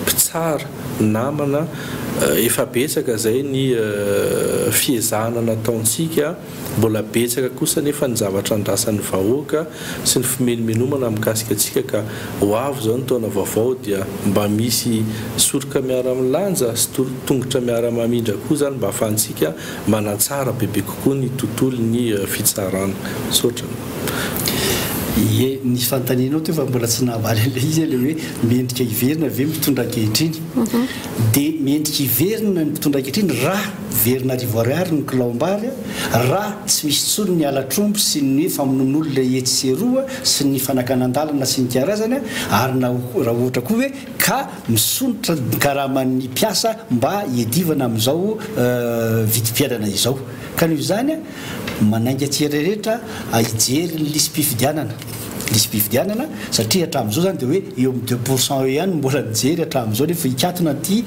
mpitsara namana efa betsaka zay ny fiezahana nataontsika mbola betsaka kosa nefa ny zavatra andrasan'ny vahoaka sy ny fimenomenomana mikasika atsika ka ho avy zao ny taona vaovao dia mba misy soroka miara-milanja sy tongotra miara-mamindra koa zany mba ahafahantsika manatsara bebe kokoa ny tontolo ny fitsarana sotra. Ny fantaninao teo fa mbola tsy nahavaly an'ilay izy le hoe mendrika hiverina ve mitondra ankehitriny dia mendrika hiverina ny mitondra ankehitriny raha verina rivoariary ny kilaombary raha tsy misy tsony ny alatrombo sy ny hoe famonomin'olona etsy seroa sy ny fanakanan-dalana sy ny karazany ary raha ohatra koa hoe ka misonitra karaman'ny mpiasa mba hiadivana amin'izao vidim-piadana izao ka noho izany manainga tsirairehetra hijery ny lisy-pifidianana nisy mpividianana satria hatramin'izao zany dia hoe eo amin'ny 2% eo ihany mbola nijery hatramin'izao nefa hikatona aty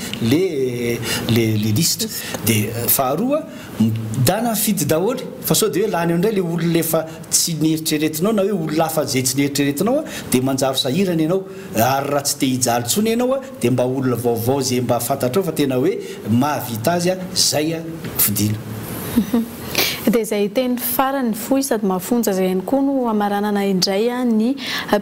le liste dia faharoa midana fidy daholy fa sao dia hoe lany eo indray le olona efa tsy nieritreretinao na hoe olona hafa zay tsy nieritreretinao dia manjaro sahirana ianao ary raha tsy te hijaly tsony ianao dia mba olona vaovao zay mba fantatrao fa tena hoe mahavita azy zay fidina. dia izay teny farany fohy sady mahafonja zay ihany koa no amaranana indray ny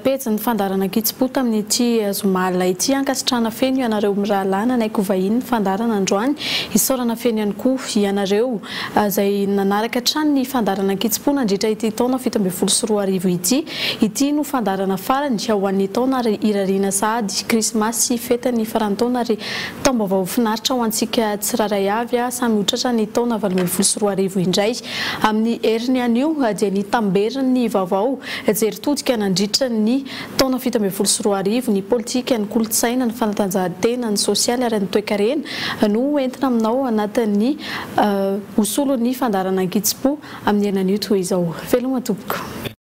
pejy fandarana Ankitsimpo tamin'ity zoma ity ankasitrahana feno ianareo mirahalana naiko vahiny fandarana androany isaorana feno ihany koa ianareo zay nanaraka trano ny fandarana Ankitsimpo nandritra ity taona 17 ity no fandarana farany ho an'ny taona ary irariana sahady krismasy sy fetany farantaona ary taom-baovao finaritra ho antsika tsiraray avy samy hotratra ny taona 2024 indray amin'ny heriny anio dia ny tamberiny ny vaovao jeritodika nandritra ny taona 17 ny politika ny kolotsaina ny fanatanjahantena ny sosialy ary ny toe-karena no entina aminao anatin'ny hosolon'ny fandarana Ankitsimpo amin'ny heriny anio toy izao. Veloma tompoko.